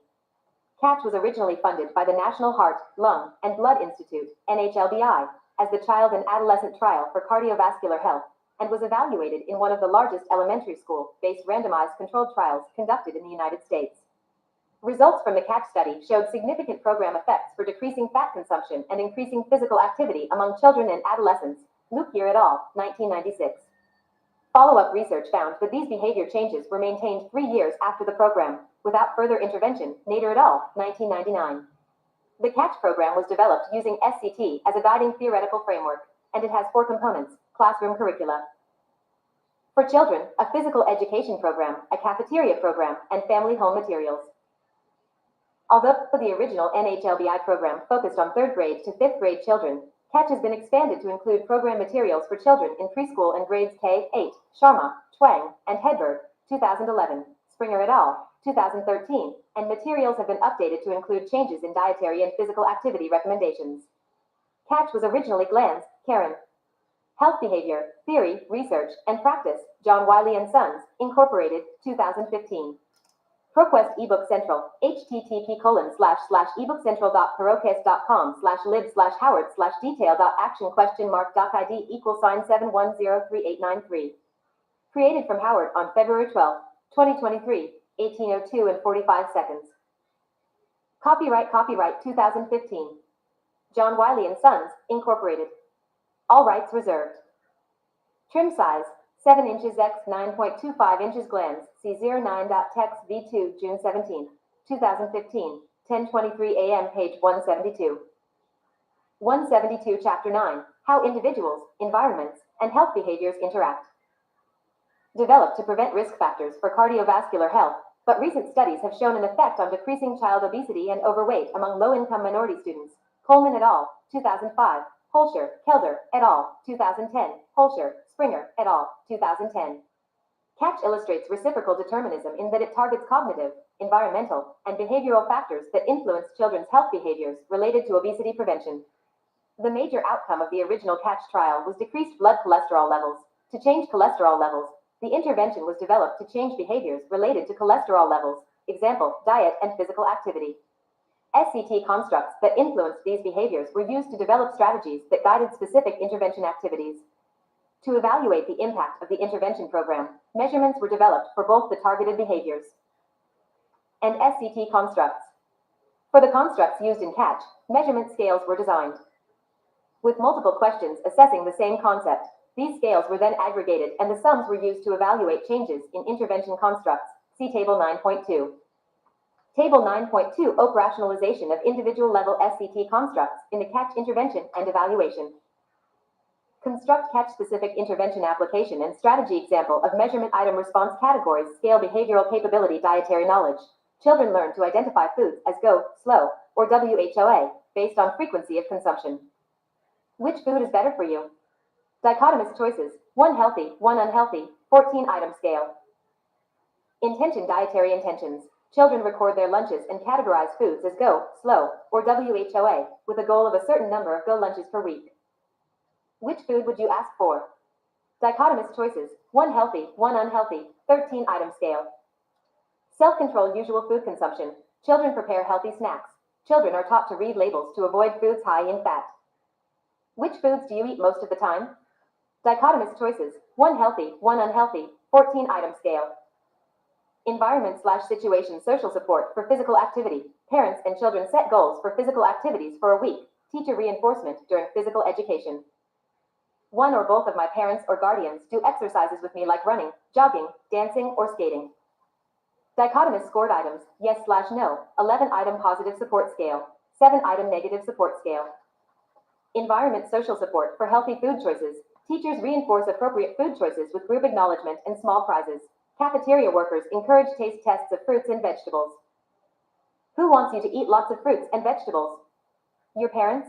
CATCH was originally funded by the National Heart, Lung, and Blood Institute, NHLBI, as the Child and Adolescent Trial for Cardiovascular Health, and was evaluated in one of the largest elementary school-based randomized controlled trials conducted in the United States. Results from the CATCH study showed significant program effects for decreasing fat consumption and increasing physical activity among children and adolescents, Luke et al., 1996. Follow-up research found that these behavior changes were maintained 3 years after the program, without further intervention, Nader et al., 1999. The CATCH program was developed using SCT as a guiding theoretical framework, and it has 4 components: classroom curricula. For children, a physical education program, a cafeteria program, and family home materials. Although the original NHLBI program focused on 3rd grade to 5th grade children, CATCH has been expanded to include program materials for children in preschool and grades K-8, Sharma, Twang, and Hedberg, 2011, Springer et al., 2013, and materials have been updated to include changes in dietary and physical activity recommendations. CATCH was originally Glanz, Karen. Health Behavior, Theory, Research, and Practice, John Wiley & Sons, Incorporated, 2015. ProQuest eBook Central, http://ebookcentral.perocast.com/lib/howard/detail.action?doc ID =$7103893. Created from Howard on February 12, 2023, 18:02 and 45 seconds. Copyright 2015. John Wiley & Sons, Incorporated. All rights reserved. Trim size, 7 inches x 9.25 inches Glanz, C09.text V2, June 17, 2015, 10:23 a.m. page 172. 172 Chapter 9, How Individuals, Environments, and Health Behaviors Interact. Developed to prevent risk factors for cardiovascular health, but recent studies have shown an effect on decreasing child obesity and overweight among low-income minority students. Coleman et al., 2005. Holscher, Kelder, et al., 2010, Holscher, Springer, et al., 2010. CATCH illustrates reciprocal determinism in that it targets cognitive, environmental, and behavioral factors that influence children's health behaviors related to obesity prevention. The major outcome of the original CATCH trial was decreased blood cholesterol levels. To change cholesterol levels, the intervention was developed to change behaviors related to cholesterol levels, example, diet and physical activity. SCT constructs that influenced these behaviors were used to develop strategies that guided specific intervention activities. To evaluate the impact of the intervention program, measurements were developed for both the targeted behaviors and SCT constructs. For the constructs used in CATCH, measurement scales were designed. With multiple questions assessing the same concept, these scales were then aggregated and the sums were used to evaluate changes in intervention constructs. See Table 9.2. Table 9.2 Operationalization of individual-level SCT constructs in the CATCH intervention and evaluation. Construct CATCH-specific intervention application and strategy example of measurement item response categories scale behavioral capability dietary knowledge. Children learn to identify foods as go, slow, or WHOA based on frequency of consumption. Which food is better for you? Dichotomous choices, 1 healthy, 1 unhealthy, 14-item scale. Intention dietary intentions. Children record their lunches and categorize foods as go, slow, or WHOA, with a goal of a certain number of go lunches per week. Which food would you ask for? Dichotomous choices, 1 healthy, 1 unhealthy, 13-item scale. Self-control usual food consumption. Children prepare healthy snacks. Children are taught to read labels to avoid foods high in fat. Which foods do you eat most of the time? Dichotomous choices, 1 healthy, 1 unhealthy, 14-item scale. Environment/situation social support for physical activity. Parents and children set goals for physical activities for a week. Teacher reinforcement during physical education. 1 or both of my parents or guardians do exercises with me like running, jogging, dancing, or skating. Dichotomous scored items, yes/no, 11-item positive support scale, 7-item negative support scale. Environment social support for healthy food choices. Teachers reinforce appropriate food choices with group acknowledgement and small prizes. Cafeteria workers encourage taste tests of fruits and vegetables. Who wants you to eat lots of fruits and vegetables? Your parents?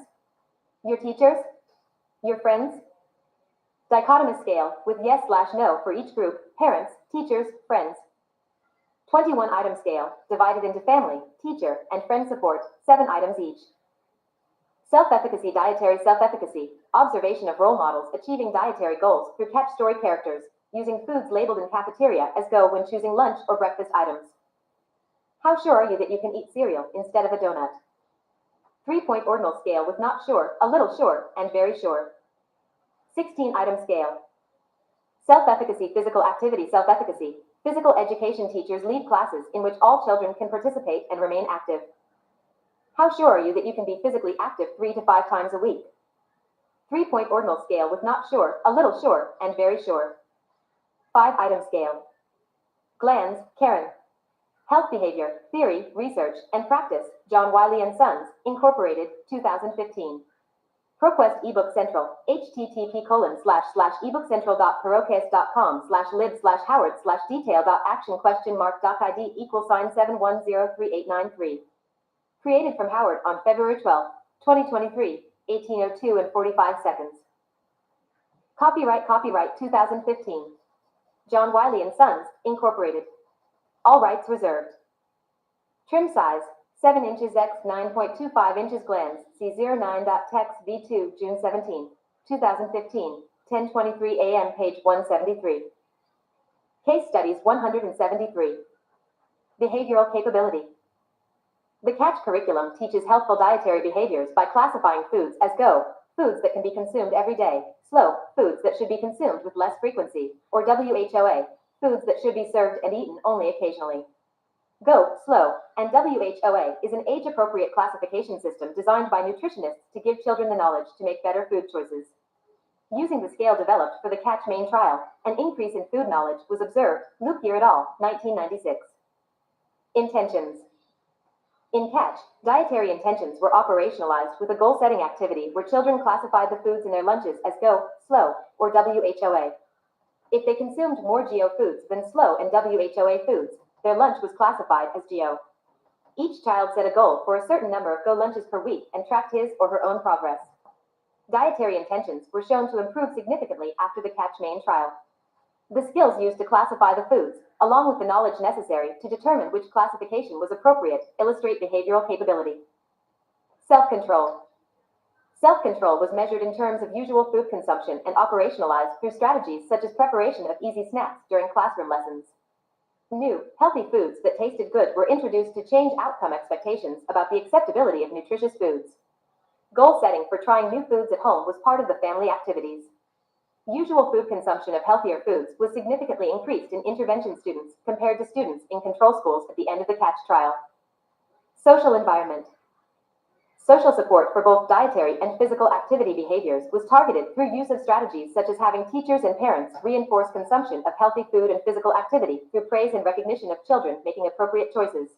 Your teachers? Your friends? Dichotomous scale with yes/no for each group, parents, teachers, friends. 21 item scale, divided into family, teacher, and friend support, 7 items each. Self-efficacy, dietary self-efficacy, observation of role models achieving dietary goals through catch story characters, using foods labeled in cafeteria as go when choosing lunch or breakfast items. How sure are you that you can eat cereal instead of a donut? 3-point ordinal scale with not sure, a little sure, and very sure. 16 item scale. Self-efficacy, physical activity, self-efficacy. Physical education teachers lead classes in which all children can participate and remain active. How sure are you that you can be physically active 3 to 5 times a week? 3-point ordinal scale with not sure, a little sure, and very sure. 5 item scale. Glands, Karen. Health Behavior, Theory, Research, and Practice, John Wiley & Sons, Incorporated, 2015. ProQuest eBook Central, http://ebookcentral.prokest.com/lib/howard/detail.action?mark.id =$7103893. Created from Howard on February 12, 2023, 18:02 and 45 seconds. Copyright 2015. John Wiley & Sons, Incorporated. All rights reserved. Trim size, 7 inches x 9.25 inches glands, C09.text V2, June 17, 2015, 10:23 a.m. page 173. Case studies 173. Behavioral capability. The CATCH curriculum teaches healthful dietary behaviors by classifying foods as go, foods that can be consumed every day, slow, foods that should be consumed with less frequency, or WHOA, foods that should be served and eaten only occasionally. Go, slow, and WHOA is an age-appropriate classification system designed by nutritionists to give children the knowledge to make better food choices. Using the scale developed for the CATCH main trial, an increase in food knowledge was observed, Lukier et al., 1996. Intentions. In CATCH, dietary intentions were operationalized with a goal-setting activity where children classified the foods in their lunches as go, slow, or WHOA. If they consumed more GO foods than slow and WHOA foods, their lunch was classified as GO. Each child set a goal for a certain number of go lunches per week and tracked his or her own progress. Dietary intentions were shown to improve significantly after the CATCH main trial. The skills used to classify the foods, along with the knowledge necessary to determine which classification was appropriate, illustrate behavioral capability. Self-control. Self-control was measured in terms of usual food consumption and operationalized through strategies such as preparation of easy snacks during classroom lessons. New, healthy foods that tasted good were introduced to change outcome expectations about the acceptability of nutritious foods. Goal setting for trying new foods at home was part of the family activities. Usual food consumption of healthier foods was significantly increased in intervention students compared to students in control schools at the end of the CATCH trial. Social environment. Social support for both dietary and physical activity behaviors was targeted through use of strategies such as having teachers and parents reinforce consumption of healthy food and physical activity through praise and recognition of children making appropriate choices.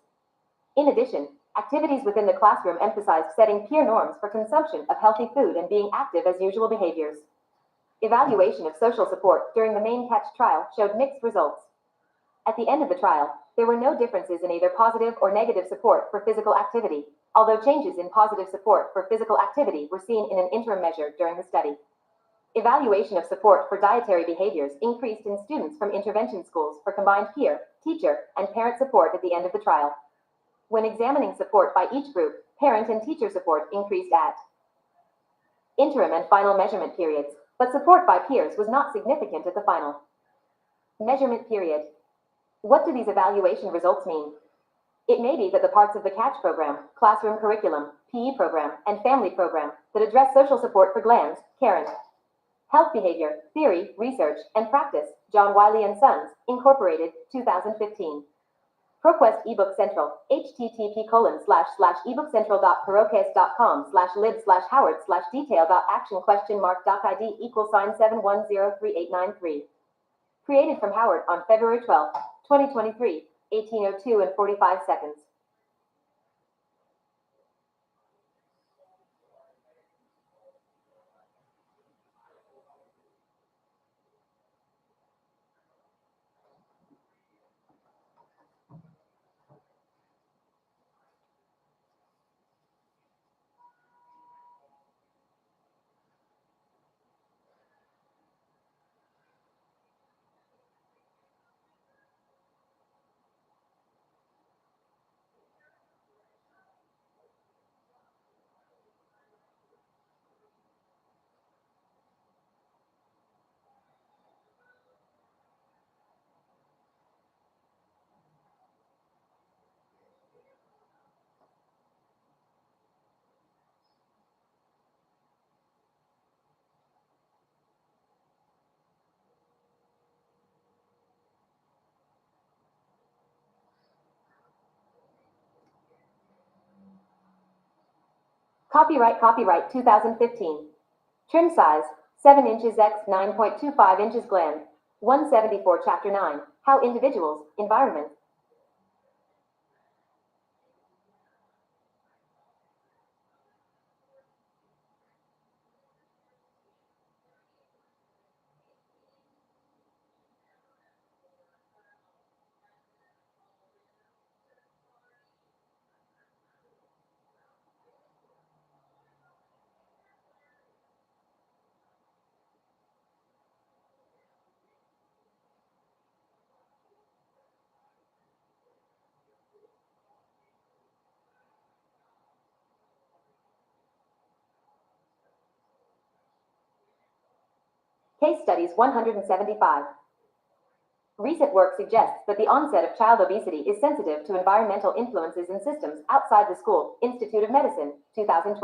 In addition, activities within the classroom emphasized setting peer norms for consumption of healthy food and being active as usual behaviors. Evaluation of social support during the main CATCH trial showed mixed results. At the end of the trial, there were no differences in either positive or negative support for physical activity, although changes in positive support for physical activity were seen in an interim measure during the study. Evaluation of support for dietary behaviors increased in students from intervention schools for combined peer, teacher, and parent support at the end of the trial. When examining support by each group, parent and teacher support increased at interim and final measurement periods, but support by peers was not significant at the final measurement period. What do these evaluation results mean? It may be that the parts of the CATCH program, classroom curriculum, PE program, and family program that address social support for glands, Karen. Health Behavior, Theory, Research, and Practice, John Wiley & Sons, Incorporated, 2015. ProQuest eBook Central, http://ebookcentral.prokest.com/lib/howard/detail.action?mark.id =$7103893. Created from Howard on February 12, 2023, 18:02 and 45 seconds. Copyright 2015. Trim size, 7 inches x 9.25 inches gland. 174 Chapter 9. How individuals, environment, Case Studies 175. Recent work suggests that the onset of child obesity is sensitive to environmental influences and systems outside the school. Institute of Medicine, 2012.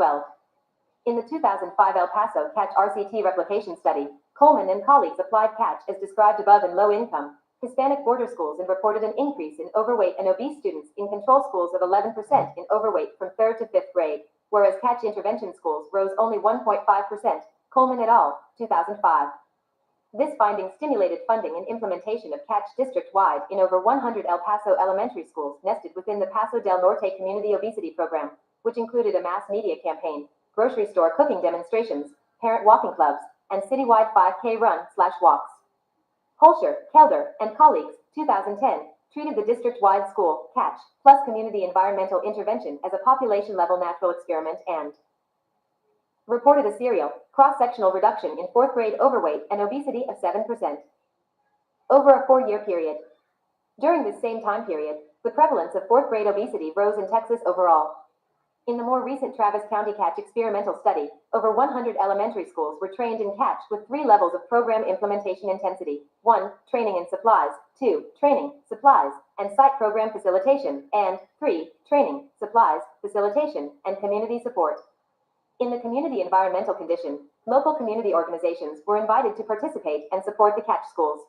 In the 2005 El Paso Catch RCT replication study, Coleman and colleagues applied Catch as described above in low-income, Hispanic border schools and reported an increase in overweight and obese students in control schools of 11% in overweight from 3rd to 5th grade, whereas Catch intervention schools rose only 1.5%. Coleman et al., 2005. This finding stimulated funding and implementation of Catch district-wide in over 100 El Paso elementary schools nested within the Paso del Norte Community Obesity Program, which included a mass media campaign, grocery store cooking demonstrations, parent walking clubs, and citywide 5K run/walks. Holscher, Kelder, and colleagues, 2010, treated the district-wide school, Catch, plus community environmental intervention as a population-level natural experiment and reported a serial, cross-sectional reduction in 4th grade overweight and obesity of 7%. Over a 4-year period. During this same time period, the prevalence of 4th grade obesity rose in Texas overall. In the more recent Travis County Catch experimental study, over 100 elementary schools were trained in Catch with 3 levels of program implementation intensity: 1, training and supplies; 2, training, supplies, and site program facilitation; and 3, training, supplies, facilitation, and community support. In the community environmental condition, local community organizations were invited to participate and support the Catch schools.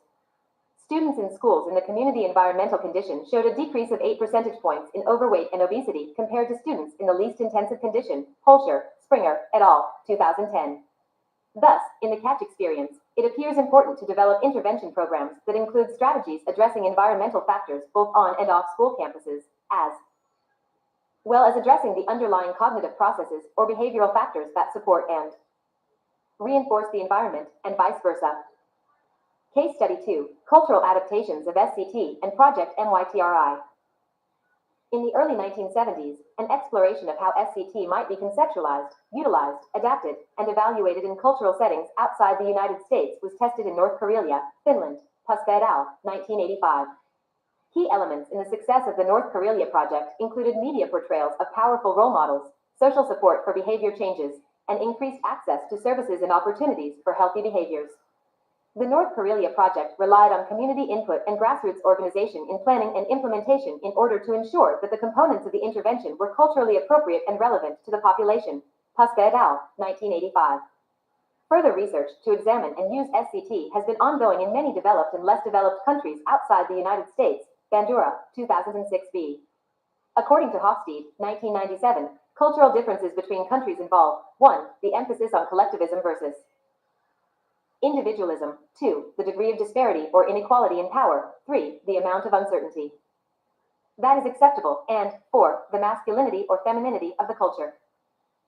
Students in schools in the community environmental condition showed a decrease of 8 percentage points in overweight and obesity compared to students in the least intensive condition. Holscher, Springer, et al., 2010. Thus, in the Catch experience, it appears important to develop intervention programs that include strategies addressing environmental factors both on and off school campuses, as well as addressing the underlying cognitive processes or behavioral factors that support and reinforce the environment, and vice versa. Case Study 2, Cultural Adaptations of SCT and Project MYTRI. In the early 1970s, an exploration of how SCT might be conceptualized, utilized, adapted, and evaluated in cultural settings outside the United States was tested in North Karelia, Finland, Puska et al., 1985. Key elements in the success of the North Karelia project included media portrayals of powerful role models, social support for behavior changes, and increased access to services and opportunities for healthy behaviors. The North Karelia project relied on community input and grassroots organization in planning and implementation in order to ensure that the components of the intervention were culturally appropriate and relevant to the population. Puska et al., 1985. Further research to examine and use SCT has been ongoing in many developed and less developed countries outside the United States. Bandura, 2006b. According to Hofstede, 1997, cultural differences between countries involve: 1. The emphasis on collectivism versus individualism; 2. The degree of disparity or inequality in power; 3. The amount of uncertainty that is acceptable; and 4. The masculinity or femininity of the culture.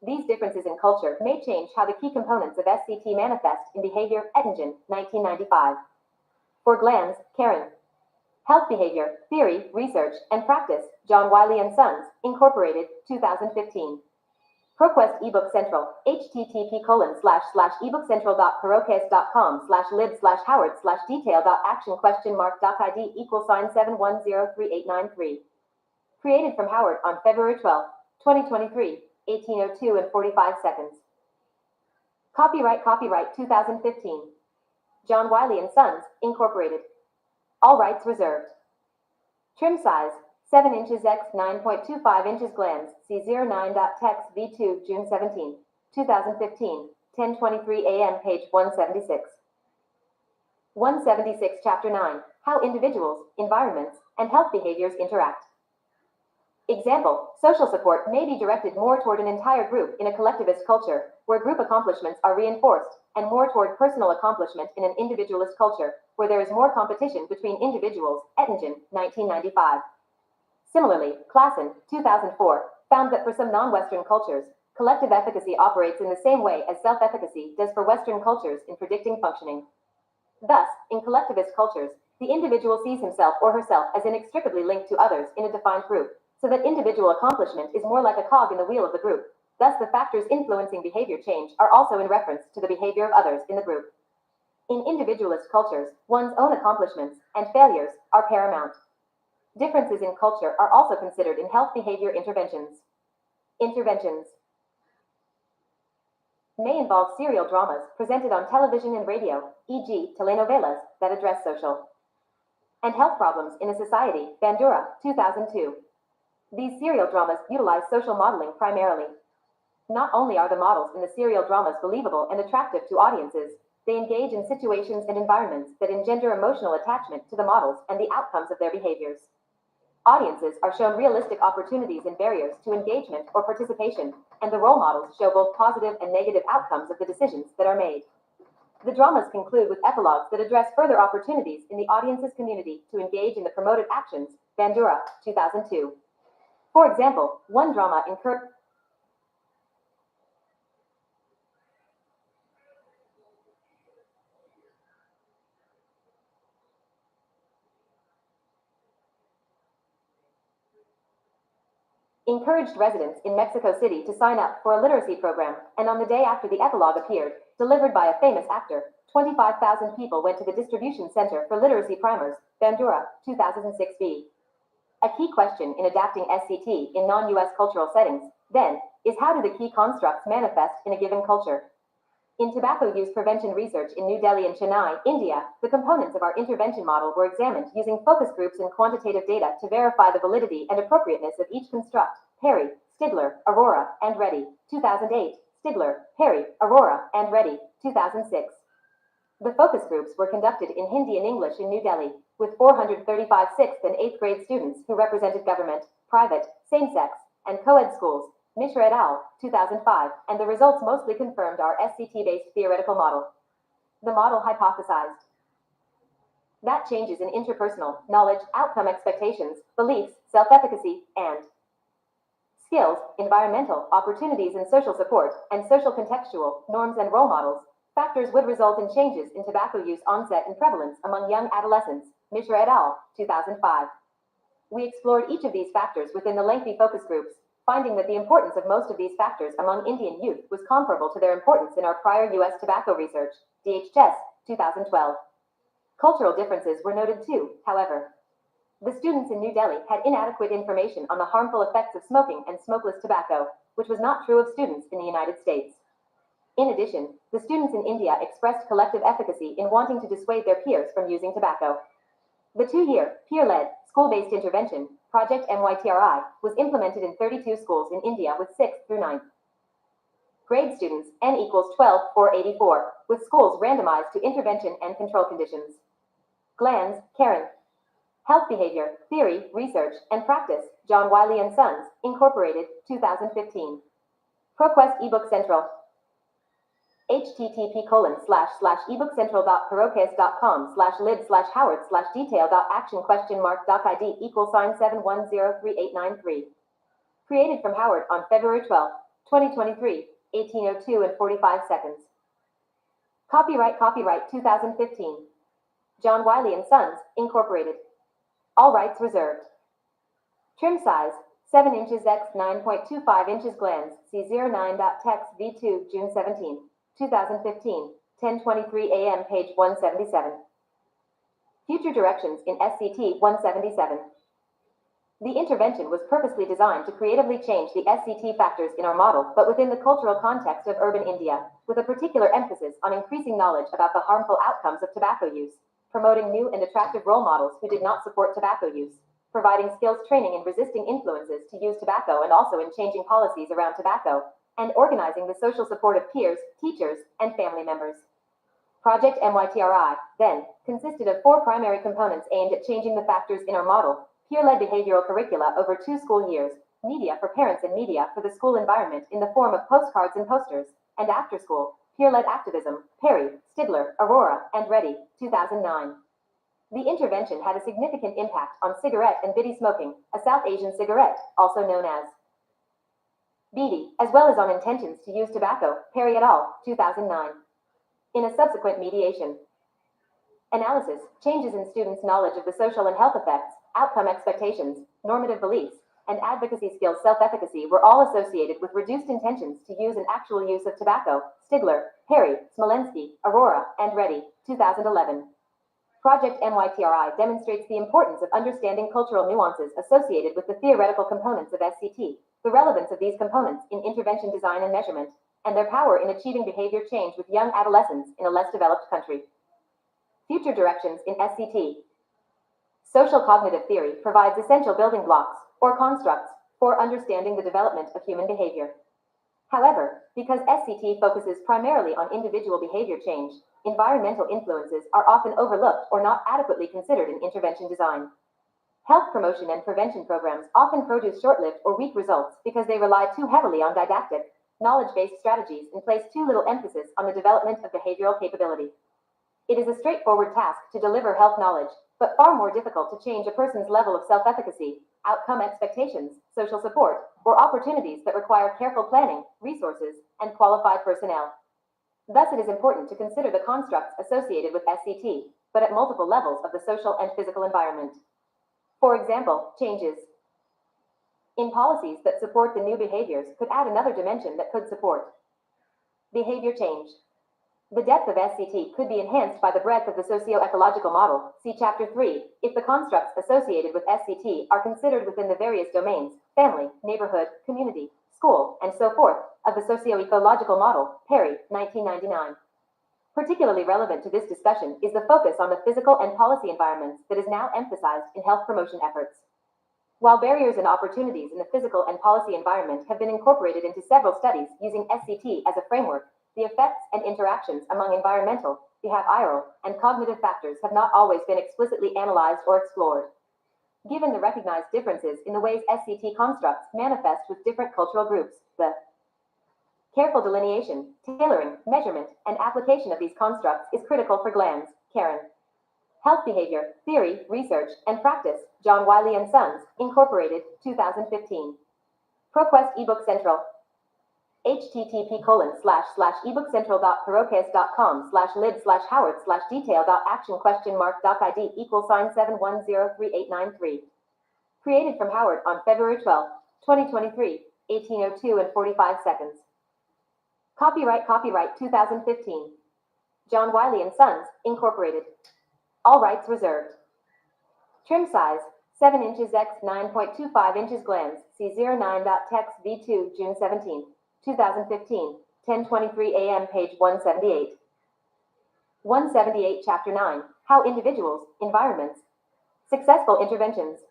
These differences in culture may change how the key components of SCT manifest in behavior. Ettingen, 1995. For Glanz, Karen. Health Behavior, Theory, Research, and Practice, John Wiley & Sons, Incorporated, 2015. ProQuest eBook Central, http://ebookcentral.perocast.com/lib/howard/detail.action?doc.id = 7103893. Created from Howard on February 12, 2023, 18:02 and 45 seconds. Copyright 2015. John Wiley & Sons, Incorporated. All rights reserved. Trim size, 7 inches x 9.25 inches glands, C09.text V2, June 17, 2015, 10:23 a.m. page 176. 176 Chapter 9, How Individuals, Environments, and Health Behaviors Interact. Example, social support may be directed more toward an entire group in a collectivist culture, where group accomplishments are reinforced, and more toward personal accomplishment in an individualist culture, where there is more competition between individuals. Ettingen, 1995. Similarly, Klassen, 2004, found that for some non-Western cultures, collective efficacy operates in the same way as self-efficacy does for Western cultures in predicting functioning. Thus, in collectivist cultures, the individual sees himself or herself as inextricably linked to others in a defined group, so that individual accomplishment is more like a cog in the wheel of the group. Thus, the factors influencing behavior change are also in reference to the behavior of others in the group. In individualist cultures, one's own accomplishments and failures are paramount. Differences in culture are also considered in health behavior interventions. Interventions may involve serial dramas presented on television and radio, e.g., telenovelas that address social and health problems in a society. Bandura, 2002. These serial dramas utilize social modeling primarily. Not only are the models in the serial dramas believable and attractive to audiences, they engage in situations and environments that engender emotional attachment to the models and the outcomes of their behaviors. Audiences are shown realistic opportunities and barriers to engagement or participation, and the role models show both positive and negative outcomes of the decisions that are made. The dramas conclude with epilogues that address further opportunities in the audience's community to engage in the promoted actions. Bandura, 2002. For example, one drama encouraged residents in Mexico City to sign up for a literacy program, and on the day after the epilogue appeared, delivered by a famous actor, 25,000 people went to the distribution center for literacy primers. Bandura, 2006b. A key question in adapting SCT in non-US cultural settings, then, is how do the key constructs manifest in a given culture? In tobacco use prevention research in New Delhi and Chennai, India, the components of our intervention model were examined using focus groups and quantitative data to verify the validity and appropriateness of each construct. Perry, Stigler, Aurora, and Reddy, 2008, Stigler, Perry, Aurora, and Reddy, 2006. The focus groups were conducted in Hindi and English in New Delhi, with 435 6th and 8th grade students who represented government, private, same-sex, and co-ed schools. Mishra et al., 2005, and the results mostly confirmed our SCT-based theoretical model. The model hypothesized that changes in interpersonal, knowledge, outcome expectations, beliefs, self-efficacy, and skills, environmental, opportunities and social support, and social contextual, norms and role models, factors would result in changes in tobacco use onset and prevalence among young adolescents. Mishra et al., 2005. We explored each of these factors within the lengthy focus groups, finding that the importance of most of these factors among Indian youth was comparable to their importance in our prior U.S. tobacco research, DHS, 2012. Cultural differences were noted too, however. The students in New Delhi had inadequate information on the harmful effects of smoking and smokeless tobacco, which was not true of students in the United States. In addition, the students in India expressed collective efficacy in wanting to dissuade their peers from using tobacco. The 2-year, peer-led, school-based intervention, Project MYTRI, was implemented in 32 schools in India with 6th through 9th grade students, N equals 12,484, with schools randomized to intervention and control conditions. Glands, Karen. Health Behavior, Theory, Research, and Practice, John Wiley & Sons, Incorporated, 2015. ProQuest eBook Central. http://ebookcentral.perocast.com/lib/howard/detail.action?doc id = $7103893. Created from Howard on February 12, 2023, 18:02 and 45 seconds. Copyright 2015. John Wiley & Sons, Incorporated. All rights reserved. Trim size, 7 inches x 9.25 inches. Glands, C09.text V2, June 17, 2015, 10:23 a.m. page 177. Future directions in SCT 177. The intervention was purposely designed to creatively change the SCT factors in our model, but within the cultural context of urban India, with a particular emphasis on increasing knowledge about the harmful outcomes of tobacco use, promoting new and attractive role models who did not support tobacco use, providing skills training in resisting influences to use tobacco and also in changing policies around tobacco, and organizing the social support of peers, teachers, and family members. Project MYTRI, then, consisted of 4 primary components aimed at changing the factors in our model: peer-led behavioral curricula over 2 school years, media for parents and media for the school environment in the form of postcards and posters, and after school, peer-led activism, Perry, Stigler, Aurora, and Reddy, 2009. The intervention had a significant impact on cigarette and bidi smoking, a South Asian cigarette, also known as bidi, as well as on intentions to use tobacco, Perry et al., 2009. In a subsequent mediation analysis, changes in students' knowledge of the social and health effects, outcome expectations, normative beliefs, and advocacy skills self-efficacy were all associated with reduced intentions to use and actual use of tobacco, Stigler, Perry, Smolensky, Aurora, and Reddy, 2011. Project MYTRI demonstrates the importance of understanding cultural nuances associated with the theoretical components of SCT, the relevance of these components in intervention design and measurement, and their power in achieving behavior change with young adolescents in a less developed country. Future directions in SCT. Social cognitive theory provides essential building blocks, or constructs, for understanding the development of human behavior. However, because SCT focuses primarily on individual behavior change, environmental influences are often overlooked or not adequately considered in intervention design. Health promotion and prevention programs often produce short-lived or weak results because they rely too heavily on didactic, knowledge-based strategies and place too little emphasis on the development of behavioral capability. It is a straightforward task to deliver health knowledge, but far more difficult to change a person's level of self-efficacy, outcome expectations, social support, or opportunities that require careful planning, resources, and qualified personnel. Thus, it is important to consider the constructs associated with SCT, but at multiple levels of the social and physical environment. For example, changes in policies that support the new behaviors could add another dimension that could support behavior change. The depth of SCT could be enhanced by the breadth of the socio-ecological model, see Chapter 3, if the constructs associated with SCT are considered within the various domains, family, neighborhood, community, school, and so forth, of the socio-ecological model, Perry, 1999. Particularly relevant to this discussion is the focus on the physical and policy environments that is now emphasized in health promotion efforts. While barriers and opportunities in the physical and policy environment have been incorporated into several studies using SCT as a framework, the effects and interactions among environmental, behavioral, and cognitive factors have not always been explicitly analyzed or explored. Given the recognized differences in the ways SCT constructs manifest with different cultural groups, the careful delineation, tailoring, measurement, and application of these constructs is critical for GLANS, Karen. Health Behavior, Theory, Research, and Practice, John Wiley & Sons, Incorporated, 2015. ProQuest eBook Central. http://ebookcentral.herokues.com/lib/howard/detail.action?mark.id=7103893. Created from Howard on February 12, 2023, 18:02 and 45 seconds. Copyright 2015. John Wiley & Sons, Incorporated. All rights reserved. Trim size, 7 inches x 9.25 inches GLANS, C09.text V2, June 17, 2015, 10:23 a.m. page 178. 178 Chapter 9, How Individuals, Environments, Successful Interventions.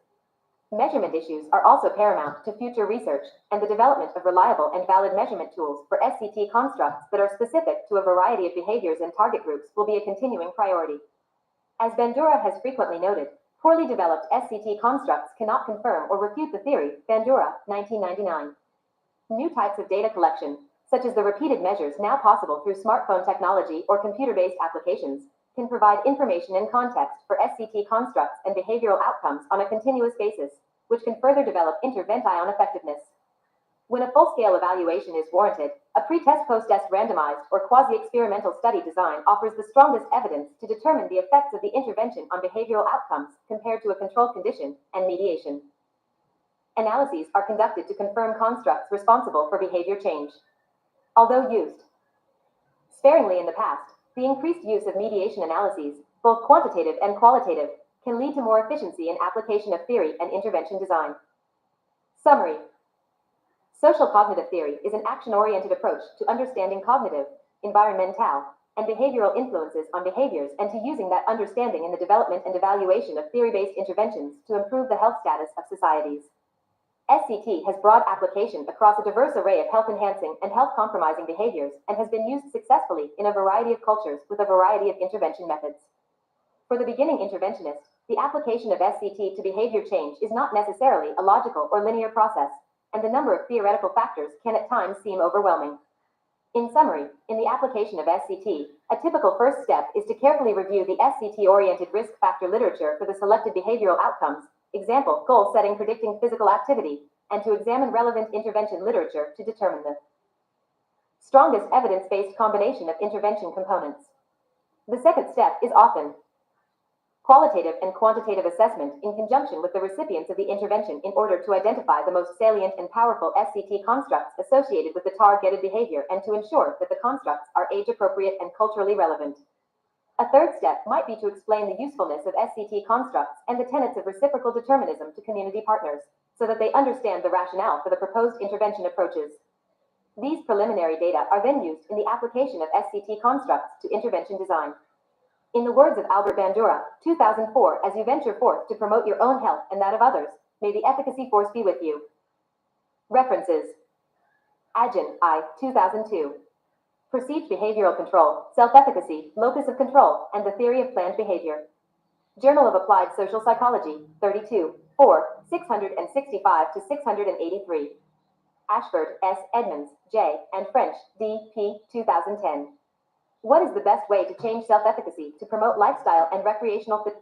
Measurement issues are also paramount to future research, and the development of reliable and valid measurement tools for SCT constructs that are specific to a variety of behaviors and target groups will be a continuing priority. As Bandura has frequently noted, poorly developed SCT constructs cannot confirm or refute the theory, Bandura, 1999. New types of data collection, such as the repeated measures now possible through smartphone technology or computer-based applications, can provide information and context for SCT constructs and behavioral outcomes on a continuous basis, which can further develop intervention effectiveness. When a full-scale evaluation is warranted, a pre-test post-test randomized or quasi-experimental study design offers the strongest evidence to determine the effects of the intervention on behavioral outcomes compared to a controlled condition and mediation. Analyses are conducted to confirm constructs responsible for behavior change. Although used sparingly in the past, the increased use of mediation analyses, both quantitative and qualitative, can lead to more efficiency in application of theory and intervention design. Summary. Social cognitive theory is an action-oriented approach to understanding cognitive, environmental, and behavioral influences on behaviors and to using that understanding in the development and evaluation of theory-based interventions to improve the health status of societies. SCT has broad application across a diverse array of health-enhancing and health-compromising behaviors and has been used successfully in a variety of cultures with a variety of intervention methods. For the beginning interventionist, the application of SCT to behavior change is not necessarily a logical or linear process, and the number of theoretical factors can at times seem overwhelming. In summary, in the application of SCT, a typical first step is to carefully review the SCT-oriented risk factor literature for the selected behavioral outcomes, example, goal setting predicting physical activity, and to examine relevant intervention literature to determine the strongest evidence-based combination of intervention components. The second step is often qualitative and quantitative assessment in conjunction with the recipients of the intervention in order to identify the most salient and powerful SCT constructs associated with the targeted behavior and to ensure that the constructs are age-appropriate and culturally relevant. A third step might be to explain the usefulness of SCT constructs and the tenets of reciprocal determinism to community partners, so that they understand the rationale for the proposed intervention approaches. These preliminary data are then used in the application of SCT constructs to intervention design. In the words of Albert Bandura, 2004, as you venture forth to promote your own health and that of others, may the efficacy force be with you. References: Agin, I, 2002. Perceived Behavioral Control, Self-Efficacy, Locus of Control, and the Theory of Planned Behavior. Journal of Applied Social Psychology, 32, 4, 665 to 683. Ashford, S. Edmonds, J., and French, D. P. 2010. What is the best way to change self-efficacy to promote lifestyle and recreational fit?